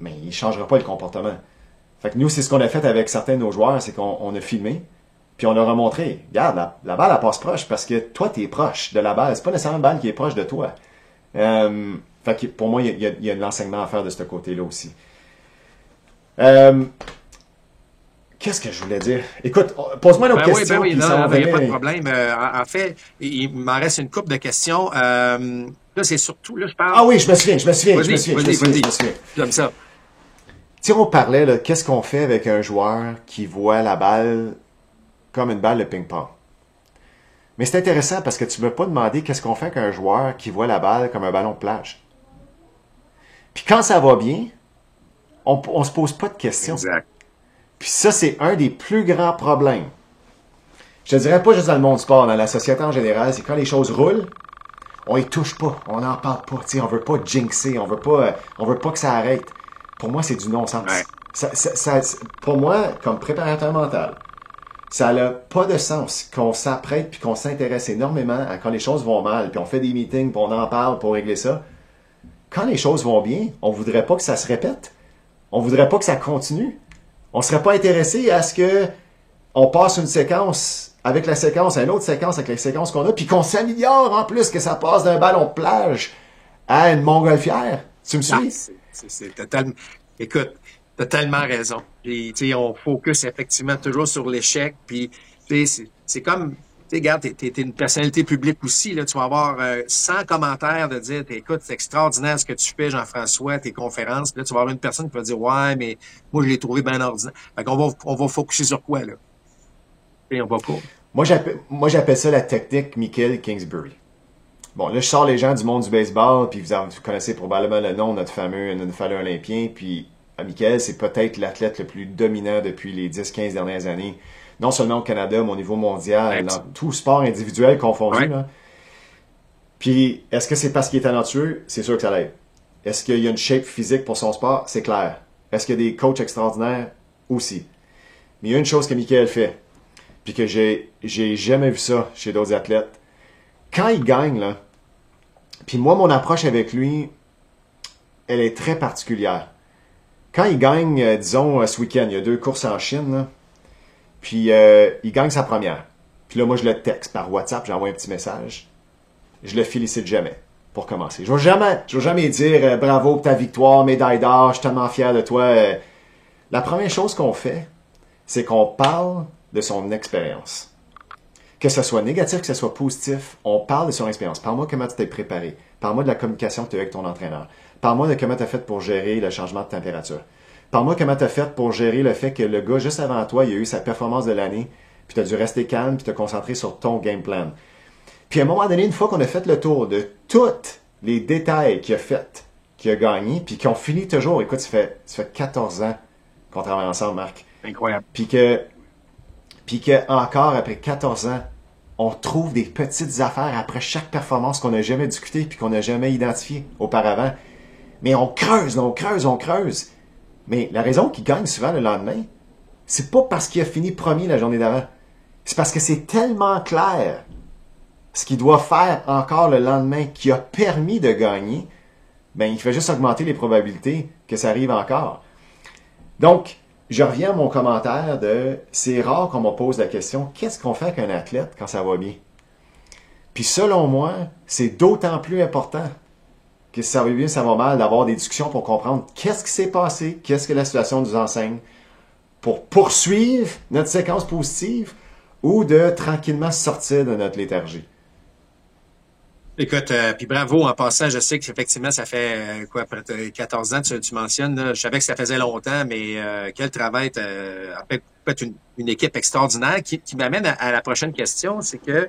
mais il changera pas le comportement. Fait que nous, c'est ce qu'on a fait avec certains de nos joueurs, c'est qu'on a filmé, puis on leur a montré, regarde, la balle, elle passe proche parce que toi, t'es proche de la balle. C'est pas nécessairement une balle qui est proche de toi. Fait que pour moi, il y a de l'enseignement à faire de ce côté-là aussi. Qu'est-ce que je voulais dire? Écoute, pose-moi une autre question. Oui, non, il n'y a pas de problème. En fait, il m'en reste une couple de questions. Là, c'est surtout, là, je parle... Ah oui, je me souviens. Vas-y. J'aime ça. Si on parlait, là, qu'est-ce qu'on fait avec un joueur qui voit la balle comme une balle de ping-pong? Mais c'est intéressant parce que tu ne veux pas demander qu'est-ce qu'on fait avec un joueur qui voit la balle comme un ballon de plage. Puis quand ça va bien, on se pose pas de questions. Exact. Puis ça, c'est un des plus grands problèmes. Je te dirais pas juste dans le monde du sport, dans la société en général, c'est quand les choses roulent, on y touche pas, on n'en parle pas, tu sais, on veut pas jinxer, on veut pas que ça arrête. Pour moi, c'est du non-sens. Ouais. Pour moi, comme préparateur mental, ça n'a pas de sens qu'on s'apprête puis qu'on s'intéresse énormément à quand les choses vont mal, puis on fait des meetings, puis on en parle pour régler ça. quand les choses vont bien, on voudrait pas que ça se répète. On voudrait pas que ça continue. On serait pas intéressé à ce que on passe une séquence avec la séquence à une autre séquence avec les séquences qu'on a, puis qu'on s'améliore en plus, que ça passe d'un ballon de plage à une montgolfière. Tu me suis? C'est totalement... Écoute, t'as tellement raison. Puis, tu sais, on focus effectivement toujours sur l'échec, puis, tu sais, c'est comme... Tu sais, regarde, t'es une personnalité publique aussi, là, tu vas avoir 100 commentaires de dire, écoute, c'est extraordinaire ce que tu fais, Jean-François, tes conférences. Puis là, tu vas avoir une personne qui va dire, ouais, mais moi, je l'ai trouvé bien ordinaire. Fait qu'on va focuser sur quoi, là? Et on va pas. Moi, j'appelle ça la technique Michael Kingsbury. Bon, là, je sors les gens du monde du baseball, puis vous connaissez probablement le nom de notre fameux olympien, puis Michael, c'est peut-être l'athlète le plus dominant depuis les 10-15 dernières années. Non seulement au Canada, mais au niveau mondial, dans tout sport individuel confondu. Là. Puis, est-ce que c'est parce qu'il est talentueux? C'est sûr que ça l'aide. Est-ce qu'il y a une shape physique pour son sport? C'est clair. Est-ce qu'il y a des coachs extraordinaires? Aussi. Mais il y a une chose que Michael fait, puis que j'ai jamais vu ça chez d'autres athlètes. Quand il gagne, là, puis moi, mon approche avec lui, elle est très particulière. Quand il gagne, disons, ce week-end, il y a 2 courses en Chine, là, puis il gagne sa première. Puis là, moi, je le texte par WhatsApp, j'envoie un petit message. Je le félicite jamais, pour commencer. Je vais jamais dire bravo pour ta victoire, médaille d'or, je suis tellement fier de toi. La première chose qu'on fait, c'est qu'on parle de son expérience. Que ce soit négatif, que ce soit positif, on parle de son expérience. Parle-moi comment tu t'es préparé. Parle-moi de la communication que tu as eu avec ton entraîneur. Parle-moi de comment tu as fait pour gérer le changement de température. Parle-moi comment tu as fait pour gérer le fait que le gars, juste avant toi, il a eu sa performance de l'année, puis tu as dû rester calme, puis te concentrer sur ton game plan. Puis à un moment donné, une fois qu'on a fait le tour de tous les détails qu'il a fait, qu'il a gagné, puis qu'on finit toujours, écoute, ça fait 14 ans qu'on travaille ensemble, Marc. Incroyable. Puis que encore après 14 ans, on trouve des petites affaires après chaque performance qu'on n'a jamais discuté puis qu'on n'a jamais identifié auparavant. Mais on creuse. Mais la raison qu'il gagne souvent le lendemain, c'est pas parce qu'il a fini premier la journée d'avant. C'est parce que c'est tellement clair ce qu'il doit faire encore le lendemain qui a permis de gagner, ben il fait juste augmenter les probabilités que ça arrive encore. Donc, je reviens à mon commentaire de c'est rare qu'on me pose la question qu'est-ce qu'on fait avec un athlète quand ça va bien? Puis selon moi, c'est d'autant plus important que si ça va bien, ça va mal, d'avoir des discussions pour comprendre qu'est-ce qui s'est passé, qu'est-ce que la situation nous enseigne, pour poursuivre notre séquence positive ou de tranquillement sortir de notre léthargie. Écoute, puis bravo en passant, je sais qu'effectivement, ça fait près de 14 ans, tu mentionnes, là, je savais que ça faisait longtemps, mais quel travail, fait une équipe extraordinaire qui m'amène à la prochaine question, c'est que,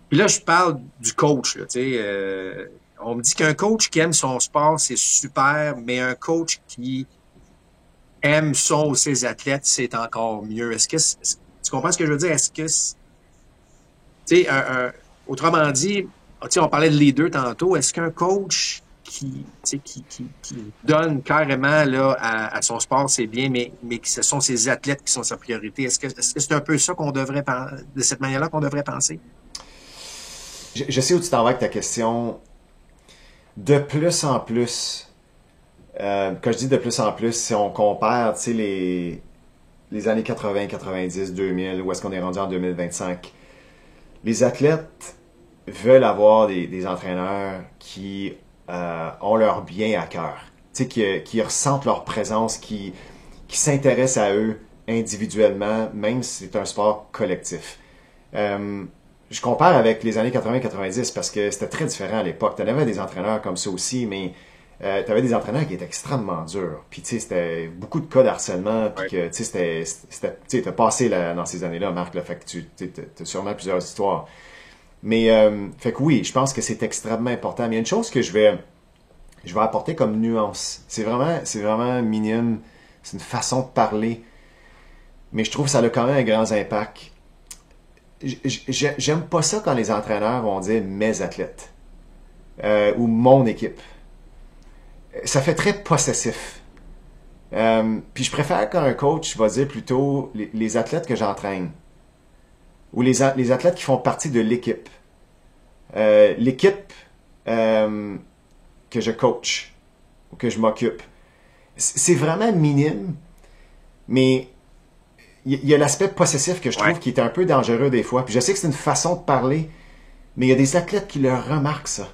puis là, je parle du coach, là, tu sais, on me dit qu'un coach qui aime son sport, c'est super, mais un coach qui aime son ou ses athlètes, c'est encore mieux. Tu comprends ce que je veux dire? Est-ce que, tu sais, autrement dit, on parlait de leader tantôt. Est-ce qu'un coach qui donne carrément là, à son sport, c'est bien, mais que ce sont ses athlètes qui sont sa priorité? Est-ce que c'est un peu ça qu'on devrait de cette manière-là qu'on devrait penser? Je sais où tu t'en vas avec ta question. De plus en plus, quand je dis de plus en plus, si on compare les années 80, 90, 2000, où est-ce qu'on est rendu en 2025, les athlètes veulent avoir des entraîneurs qui ont leur bien à cœur, qui ressentent leur présence, qui s'intéressent à eux individuellement, même si c'est un sport collectif. Je compare avec les années 80-90 parce que c'était très différent à l'époque. Tu avais des entraîneurs comme ça aussi, mais tu avais des entraîneurs qui étaient extrêmement durs. Puis tu sais, c'était beaucoup de cas de harcèlement, puis que tu sais, t'as passé dans ces années-là, Marc, là, fait que tu as sûrement plusieurs histoires. Mais fait que oui, je pense que c'est extrêmement important. Mais il y a une chose que je vais apporter comme nuance. C'est vraiment minime. C'est une façon de parler. Mais je trouve que ça a quand même un grand impact. J'aime pas ça quand les entraîneurs vont dire mes athlètes ou mon équipe. Ça fait très possessif. Puis je préfère quand un coach va dire plutôt les athlètes que j'entraîne ou les athlètes qui font partie de l'équipe. L'équipe, que je coach ou que je m'occupe. C'est vraiment minime, mais il y a l'aspect possessif que je trouve qui est un peu dangereux des fois. Puis je sais que c'est une façon de parler, mais il y a des athlètes qui le remarquent ça.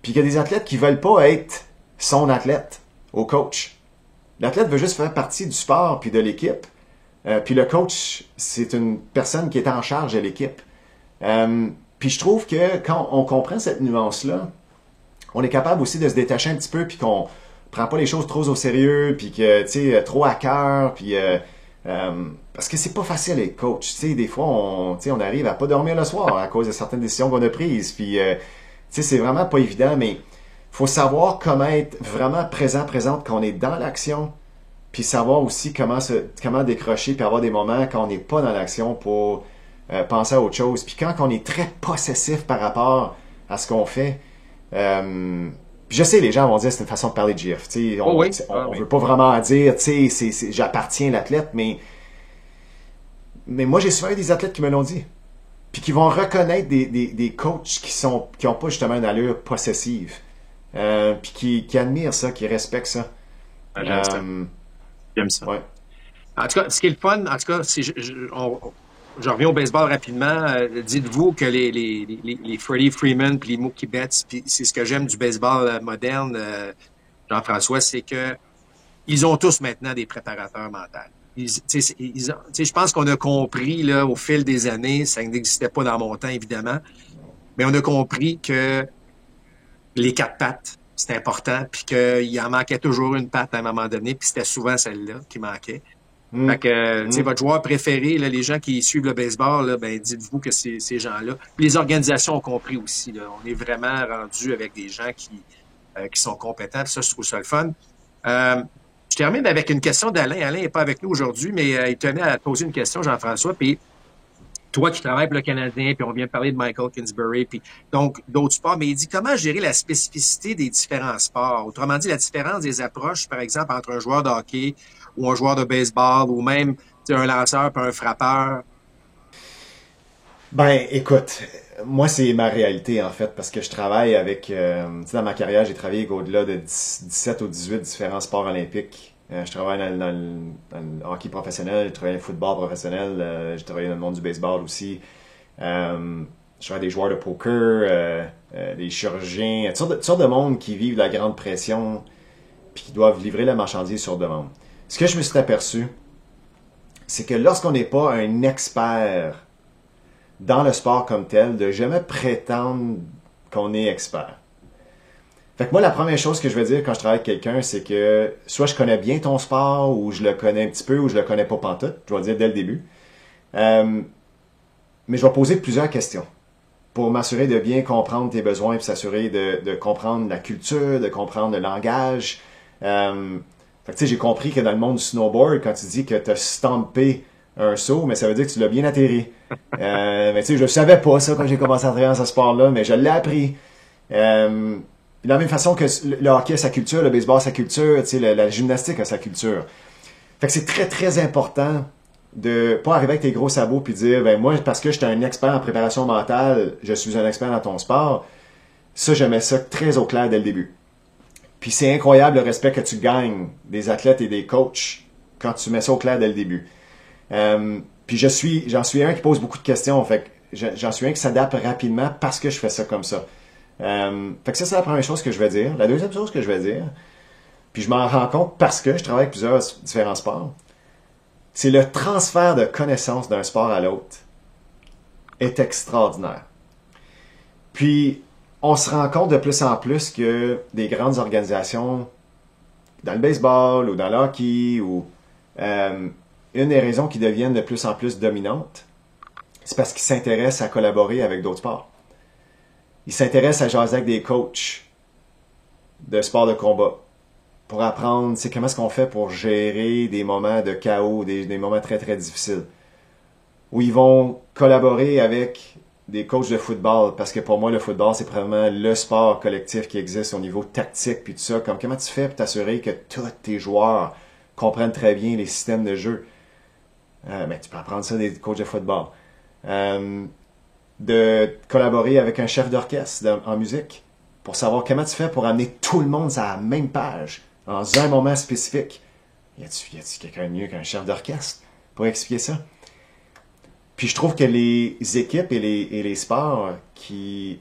Puis il y a des athlètes qui veulent pas être son athlète au coach. L'athlète veut juste faire partie du sport puis de l'équipe. Puis le coach, c'est une personne qui est en charge de l'équipe. Puis je trouve que quand on comprend cette nuance-là, on est capable aussi de se détacher un petit peu puis qu'on prend pas les choses trop au sérieux puis que, tu sais, trop à cœur puis... parce que c'est pas facile être coach. Tu sais, des fois, on arrive à pas dormir le soir à cause de certaines décisions qu'on a prises. Puis, tu sais, c'est vraiment pas évident, mais faut savoir comment être vraiment présente quand on est dans l'action, puis savoir aussi comment décrocher, puis avoir des moments quand on n'est pas dans l'action pour penser à autre chose. Puis quand on est très possessif par rapport à ce qu'on fait, puis je sais, les gens vont dire c'est une façon de parler de GF. On veut pas vraiment dire, tu sais, j'appartiens à l'athlète, mais moi j'ai souvent eu des athlètes qui me l'ont dit, puis qui vont reconnaître des coachs qui ont pas justement une allure possessive, puis qui admirent ça, qui respectent ça. J'aime ça. Ouais. En tout cas, ce qui est le fun, en tout cas, si je reviens au baseball rapidement. Dites-vous que les Freddie Freeman puis les Mookie Betts, puis c'est ce que j'aime du baseball moderne, Jean-François, c'est que ils ont tous maintenant des préparateurs mentaux. Je pense qu'on a compris là au fil des années, ça n'existait pas dans mon temps évidemment, mais on a compris que les 4 pattes, c'était important, puis qu'il en manquait toujours une patte à un moment donné, puis c'était souvent celle-là qui manquait. Fait que, tu sais, votre joueur préféré, là, les gens qui suivent le baseball, là, ben, dites-vous que c'est ces gens-là. Puis les organisations ont compris aussi, là. On est vraiment rendu avec des gens qui sont compétents. Puis ça, je trouve ça le fun. Je termine avec une question d'Alain. Alain n'est pas avec nous aujourd'hui, mais il tenait à poser une question, Jean-François. Puis toi qui travailles pour le Canadien, puis on vient de parler de Michael Kingsbury, puis donc d'autres sports, mais il dit comment gérer la spécificité des différents sports. Autrement dit, la différence des approches, par exemple, entre un joueur de hockey ou un joueur de baseball, ou même un lanceur puis un frappeur. Ben, écoute, moi, c'est ma réalité, en fait, parce que je travaille avec... dans ma carrière, j'ai travaillé avec au-delà de 17 ou 18 différents sports olympiques. Je travaille dans le hockey professionnel, je travaille dans le football professionnel, j'ai travaillé dans le monde du baseball aussi. Je travaille des joueurs de poker, des chirurgiens, toutes sortes de monde qui vivent la grande pression puis qui doivent livrer la marchandise sur demande. Ce que je me suis aperçu, c'est que lorsqu'on n'est pas un expert dans le sport comme tel, de jamais prétendre qu'on est expert. Fait que moi, la première chose que je vais dire quand je travaille avec quelqu'un, c'est que soit je connais bien ton sport, ou je le connais un petit peu, ou je le connais pas pantoute, je vais dire dès le début. Mais je vais poser plusieurs questions pour m'assurer de bien comprendre tes besoins, puis s'assurer de comprendre la culture, de comprendre le langage. Fait que tu sais, j'ai compris que dans le monde du snowboard, quand tu dis que tu as stampé un saut, mais ça veut dire que tu l'as bien atterri. Mais tu sais, je savais pas ça quand j'ai commencé à travailler dans ce sport-là, mais je l'ai appris. De la même façon que le hockey a sa culture, le baseball a sa culture, tu sais, la gymnastique a sa culture. Fait que c'est très, très important de pas arriver avec tes gros sabots puis dire, ben moi, parce que j'étais un expert en préparation mentale, je suis un expert dans ton sport. Ça, je mets ça très au clair dès le début. Puis c'est incroyable le respect que tu gagnes des athlètes et des coachs quand tu mets ça au clair dès le début. Puis j'en suis un qui pose beaucoup de questions. Fait que j'en suis un qui s'adapte rapidement parce que je fais ça comme ça. Fait que ça, c'est la première chose que je vais dire. La deuxième chose que je vais dire, puis je m'en rends compte parce que je travaille avec plusieurs différents sports, c'est le transfert de connaissances d'un sport à l'autre est extraordinaire. Puis, on se rend compte de plus en plus que des grandes organisations, dans le baseball ou dans le hockey, ou une des raisons qui deviennent de plus en plus dominantes, c'est parce qu'ils s'intéressent à collaborer avec d'autres sports. Ils s'intéressent à jaser avec des coachs de sport de combat pour apprendre, c'est comment est-ce qu'on fait pour gérer des moments de chaos, des moments très très difficiles. Où ils vont collaborer avec des coachs de football, parce que pour moi, le football, c'est probablement le sport collectif qui existe au niveau tactique, puis tout ça. Comme comment tu fais pour t'assurer que tous tes joueurs comprennent très bien les systèmes de jeu? Ben, tu peux apprendre ça des coachs de football. De collaborer avec un chef d'orchestre en musique pour savoir comment tu fais pour amener tout le monde sur la même page, dans un moment spécifique. Y a-tu quelqu'un de mieux qu'un chef d'orchestre pour expliquer ça? Puis je trouve que les équipes et les sports qui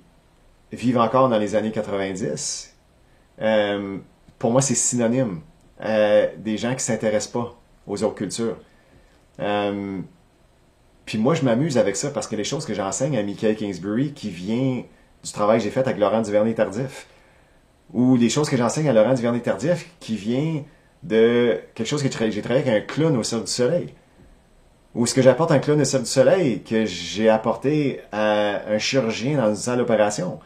vivent encore dans les années 90, pour moi, c'est synonyme des gens qui s'intéressent pas aux autres cultures. Puis moi, je m'amuse avec ça parce que les choses que j'enseigne à Michael Kingsbury, qui vient du travail que j'ai fait avec Laurent Duvernay-Tardif, ou les choses que j'enseigne à Laurent Duvernay-Tardif, qui vient de quelque chose que j'ai travaillé avec un clown au Cirque du Soleil, ou ce que j'apporte à un clown au Cirque du Soleil, que j'ai apporté à un chirurgien dans une salle d'opération.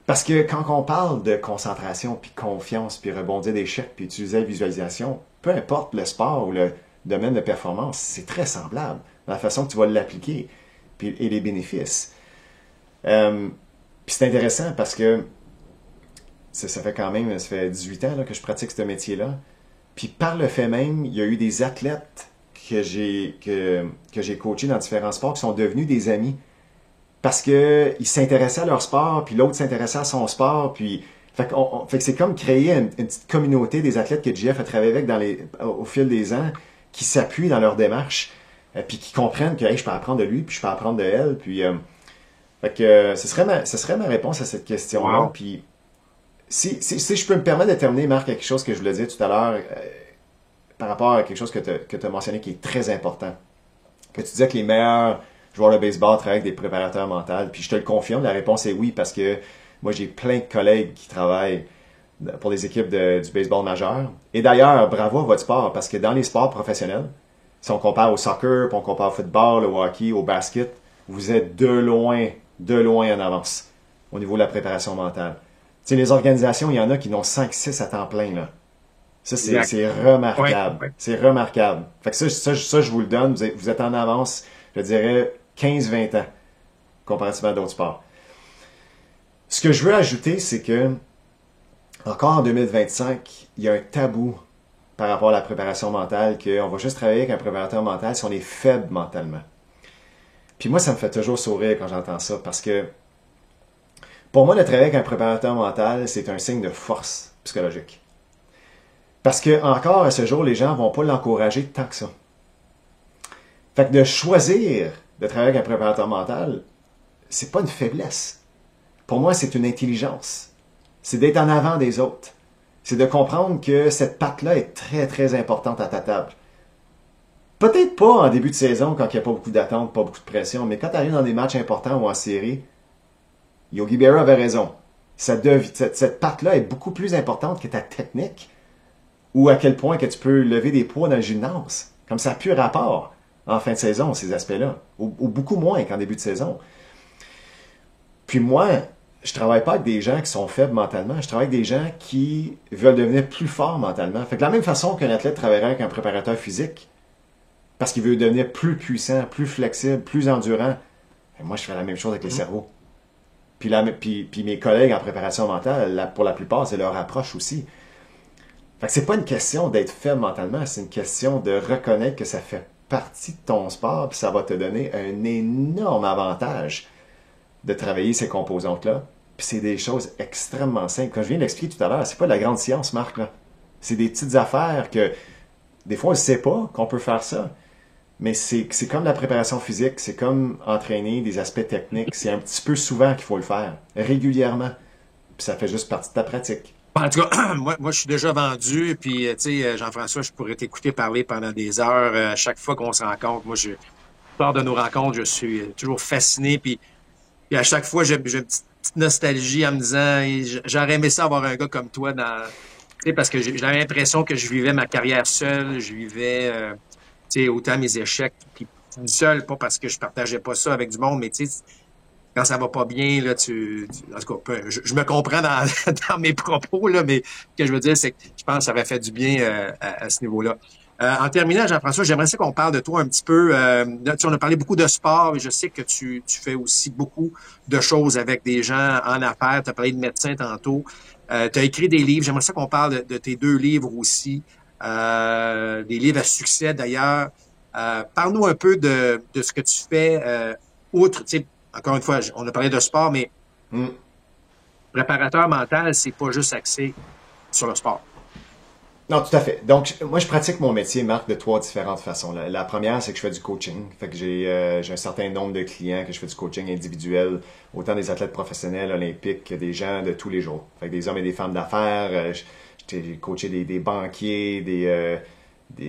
Parce que quand on parle de concentration, puis confiance, puis rebondir d'échecs, puis utiliser la visualisation, peu importe le sport ou le domaine de performance, c'est très semblable dans la façon que tu vas l'appliquer et les bénéfices. Puis c'est intéressant parce que ça fait 18 ans là, que je pratique ce métier-là. Puis par le fait même, il y a eu des athlètes que j'ai coachés dans différents sports qui sont devenus des amis. Parce que ils s'intéressaient à leur sport, puis l'autre s'intéressait à son sport, puis fait que c'est comme créer une petite communauté des athlètes que JF a travaillé avec au fil des ans, qui s'appuient dans leur démarche, puis qui comprennent que hey, je peux apprendre de lui, puis je peux apprendre de elle, puis fait que ce serait ma réponse à cette question-là. Wow. Puis si je peux me permettre de terminer, Marc, quelque chose que je voulais dire tout à l'heure par rapport à quelque chose que tu as mentionné qui est très important, que tu disais que les meilleurs joueurs de baseball travaillent avec des préparateurs mentaux, puis je te le confirme, la réponse est oui, parce que moi j'ai plein de collègues qui travaillent pour des équipes du baseball majeur. Et d'ailleurs, bravo à votre sport, parce que dans les sports professionnels, si on compare au soccer, puis on compare au football, au hockey, au basket, vous êtes de loin en avance au niveau de la préparation mentale. Tu sais, les organisations, il y en a qui n'ont 5-6 à temps plein, là. Ça, c'est remarquable. Ouais. C'est remarquable. Fait que ça, je vous le donne, vous êtes en avance, je dirais, 15-20 ans, comparativement à d'autres sports. Ce que je veux ajouter, c'est que, encore en 2025, il y a un tabou par rapport à la préparation mentale, qu'on va juste travailler avec un préparateur mental si on est faible mentalement. Puis moi, ça me fait toujours sourire quand j'entends ça, parce que, pour moi, le travail avec un préparateur mental, c'est un signe de force psychologique. Parce que, encore à ce jour, les gens vont pas l'encourager tant que ça. Fait que de choisir de travailler avec un préparateur mental, c'est pas une faiblesse. Pour moi, c'est une intelligence. C'est d'être en avant des autres. C'est de comprendre que cette patte-là est très, très importante à ta table. Peut-être pas en début de saison, quand il n'y a pas beaucoup d'attente, pas beaucoup de pression, mais quand tu arrives dans des matchs importants ou en série, Yogi Berra avait raison. Cette patte-là est beaucoup plus importante que ta technique, ou à quel point que tu peux lever des poids dans le gymnase. Comme ça n'a plus rapport en fin de saison, ces aspects-là. Ou beaucoup moins qu'en début de saison. Puis moi, je travaille pas avec des gens qui sont faibles mentalement. Je travaille avec des gens qui veulent devenir plus forts mentalement. Fait que de la même façon qu'un athlète travaillerait avec un préparateur physique, parce qu'il veut devenir plus puissant, plus flexible, plus endurant, et moi, je fais la même chose avec les cerveaux. Puis mes collègues en préparation mentale, pour la plupart, c'est leur approche aussi. Fait que c'est pas une question d'être faible mentalement, c'est une question de reconnaître que ça fait partie de ton sport, puis ça va te donner un énorme avantage de travailler ces composantes-là. Puis c'est des choses extrêmement simples. Comme je viens de l'expliquer tout à l'heure, c'est pas de la grande science, Marc, là. C'est des petites affaires que, des fois, on ne sait pas qu'on peut faire ça. Mais c'est comme la préparation physique, c'est comme entraîner des aspects techniques. C'est un petit peu souvent qu'il faut le faire, régulièrement. Puis ça fait juste partie de ta pratique. En tout cas, moi, je suis déjà vendu, puis, tu sais, Jean-François, je pourrais t'écouter parler pendant des heures. À chaque fois qu'on se rencontre, moi, lors de nos rencontres, je suis toujours fasciné, puis à chaque fois, j'ai une petite nostalgie en me disant, j'aurais aimé ça avoir un gars comme toi tu sais, parce que j'avais l'impression que je vivais ma carrière seule, je vivais, tu sais, autant mes échecs, puis seul, pas parce que je partageais pas ça avec du monde, mais tu sais, quand ça va pas bien, là, en tout cas, je me comprends dans, dans mes propos, là, mais ce que je veux dire, c'est que je pense que ça aurait fait du bien à ce niveau-là. En terminant, Jean-François, j'aimerais ça qu'on parle de toi un petit peu. On a parlé beaucoup de sport, mais je sais que tu fais aussi beaucoup de choses avec des gens en affaires. Tu as parlé de médecins tantôt. Tu as écrit des livres. J'aimerais ça qu'on parle de tes 2 livres aussi. Des livres à succès, d'ailleurs. Parle-nous un peu de ce que tu fais outre, tu sais, encore une fois, on a parlé de sport, mais Préparateur mental, c'est pas juste axé sur le sport. Non, tout à fait. Donc, moi, je pratique mon métier, Marc, de trois différentes façons. La première, c'est que je fais du coaching. Fait que j'ai un certain nombre de clients que je fais du coaching individuel, autant des athlètes professionnels, olympiques, que des gens de tous les jours. Fait que des hommes et des femmes d'affaires. J'ai coaché des banquiers, des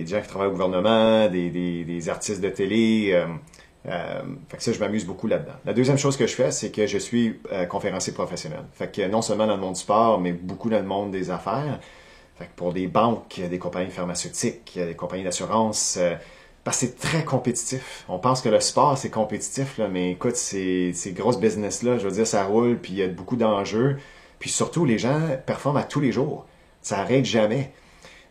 gens qui travaillent au gouvernement, des artistes de télé. Fait que ça, je m'amuse beaucoup là-dedans. La deuxième chose que je fais, c'est que je suis conférencier professionnel. Fait que non seulement dans le monde du sport, mais beaucoup dans le monde des affaires. Fait que pour des banques, des compagnies pharmaceutiques, des compagnies d'assurance, parce que c'est très compétitif. On pense que le sport, c'est compétitif, là, mais écoute, ces grosses business-là, je veux dire, ça roule, puis il y a beaucoup d'enjeux. Puis surtout, les gens performent à tous les jours. Ça arrête jamais.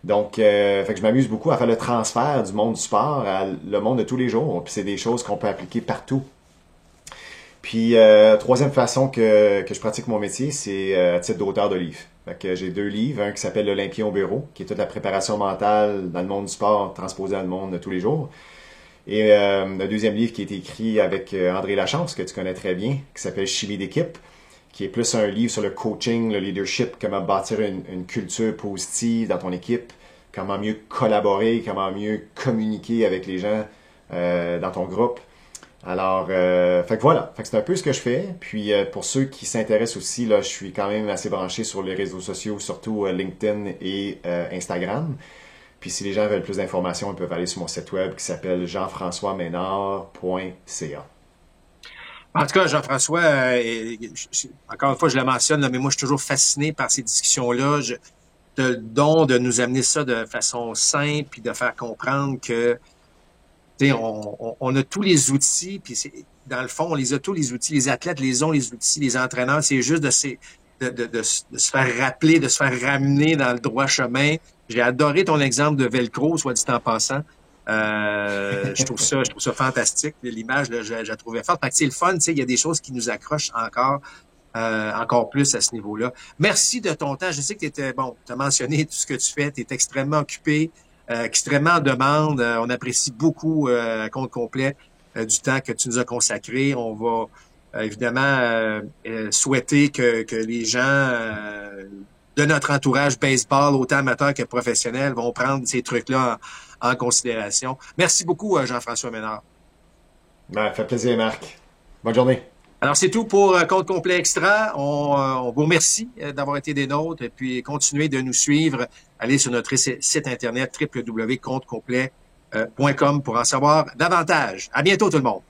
Donc, fait que je m'amuse beaucoup à faire le transfert du monde du sport à le monde de tous les jours. Puis c'est des choses qu'on peut appliquer partout. Puis, troisième façon que je pratique mon métier, c'est à titre d'auteur de livres. Fait que j'ai 2 livres, un qui s'appelle l'Olympien au bureau, qui est toute la préparation mentale dans le monde du sport, transposée dans le monde de tous les jours. Et le deuxième livre qui a été écrit avec André Lachance, que tu connais très bien, qui s'appelle Chimie d'équipe, qui est plus un livre sur le coaching, le leadership, comment bâtir une culture positive dans ton équipe, comment mieux collaborer, comment mieux communiquer avec les gens dans ton groupe. Alors, fait que voilà, fait que c'est un peu ce que je fais. Puis pour ceux qui s'intéressent aussi, là, je suis quand même assez branché sur les réseaux sociaux, surtout LinkedIn et Instagram. Puis si les gens veulent plus d'informations, ils peuvent aller sur mon site web qui s'appelle jean-françois-ménard.ca. En tout cas, Jean-François, encore une fois, je le mentionne, là, mais moi, je suis toujours fasciné par ces discussions-là. Le don de nous amener ça de façon simple, puis de faire comprendre que on a tous les outils, puis dans le fond, on les a tous les outils. Les athlètes les ont, les outils, les entraîneurs. C'est juste de se faire rappeler, de se faire ramener dans le droit chemin. J'ai adoré ton exemple de velcro, soit dit en passant. Je trouve ça fantastique. L'image, là, je la trouvais forte. Fait que c'est le fun, il y a des choses qui nous accrochent encore plus à ce niveau-là. Merci de ton temps. Je sais que tu as mentionné tout ce que tu fais. Tu es extrêmement occupé. Extrêmement en demande. On apprécie beaucoup compte complet du temps que tu nous as consacré. On va évidemment souhaiter que les gens de notre entourage baseball, autant amateur que professionnel, vont prendre ces trucs-là en considération. Merci beaucoup, Jean-François Ménard. Ben, fait plaisir, Marc. Bonne journée. Alors, c'est tout pour Compte complet extra. On vous remercie d'avoir été des nôtres et puis continuez de nous suivre. Allez sur notre site internet www.comptecomplet.com pour en savoir davantage. À bientôt tout le monde.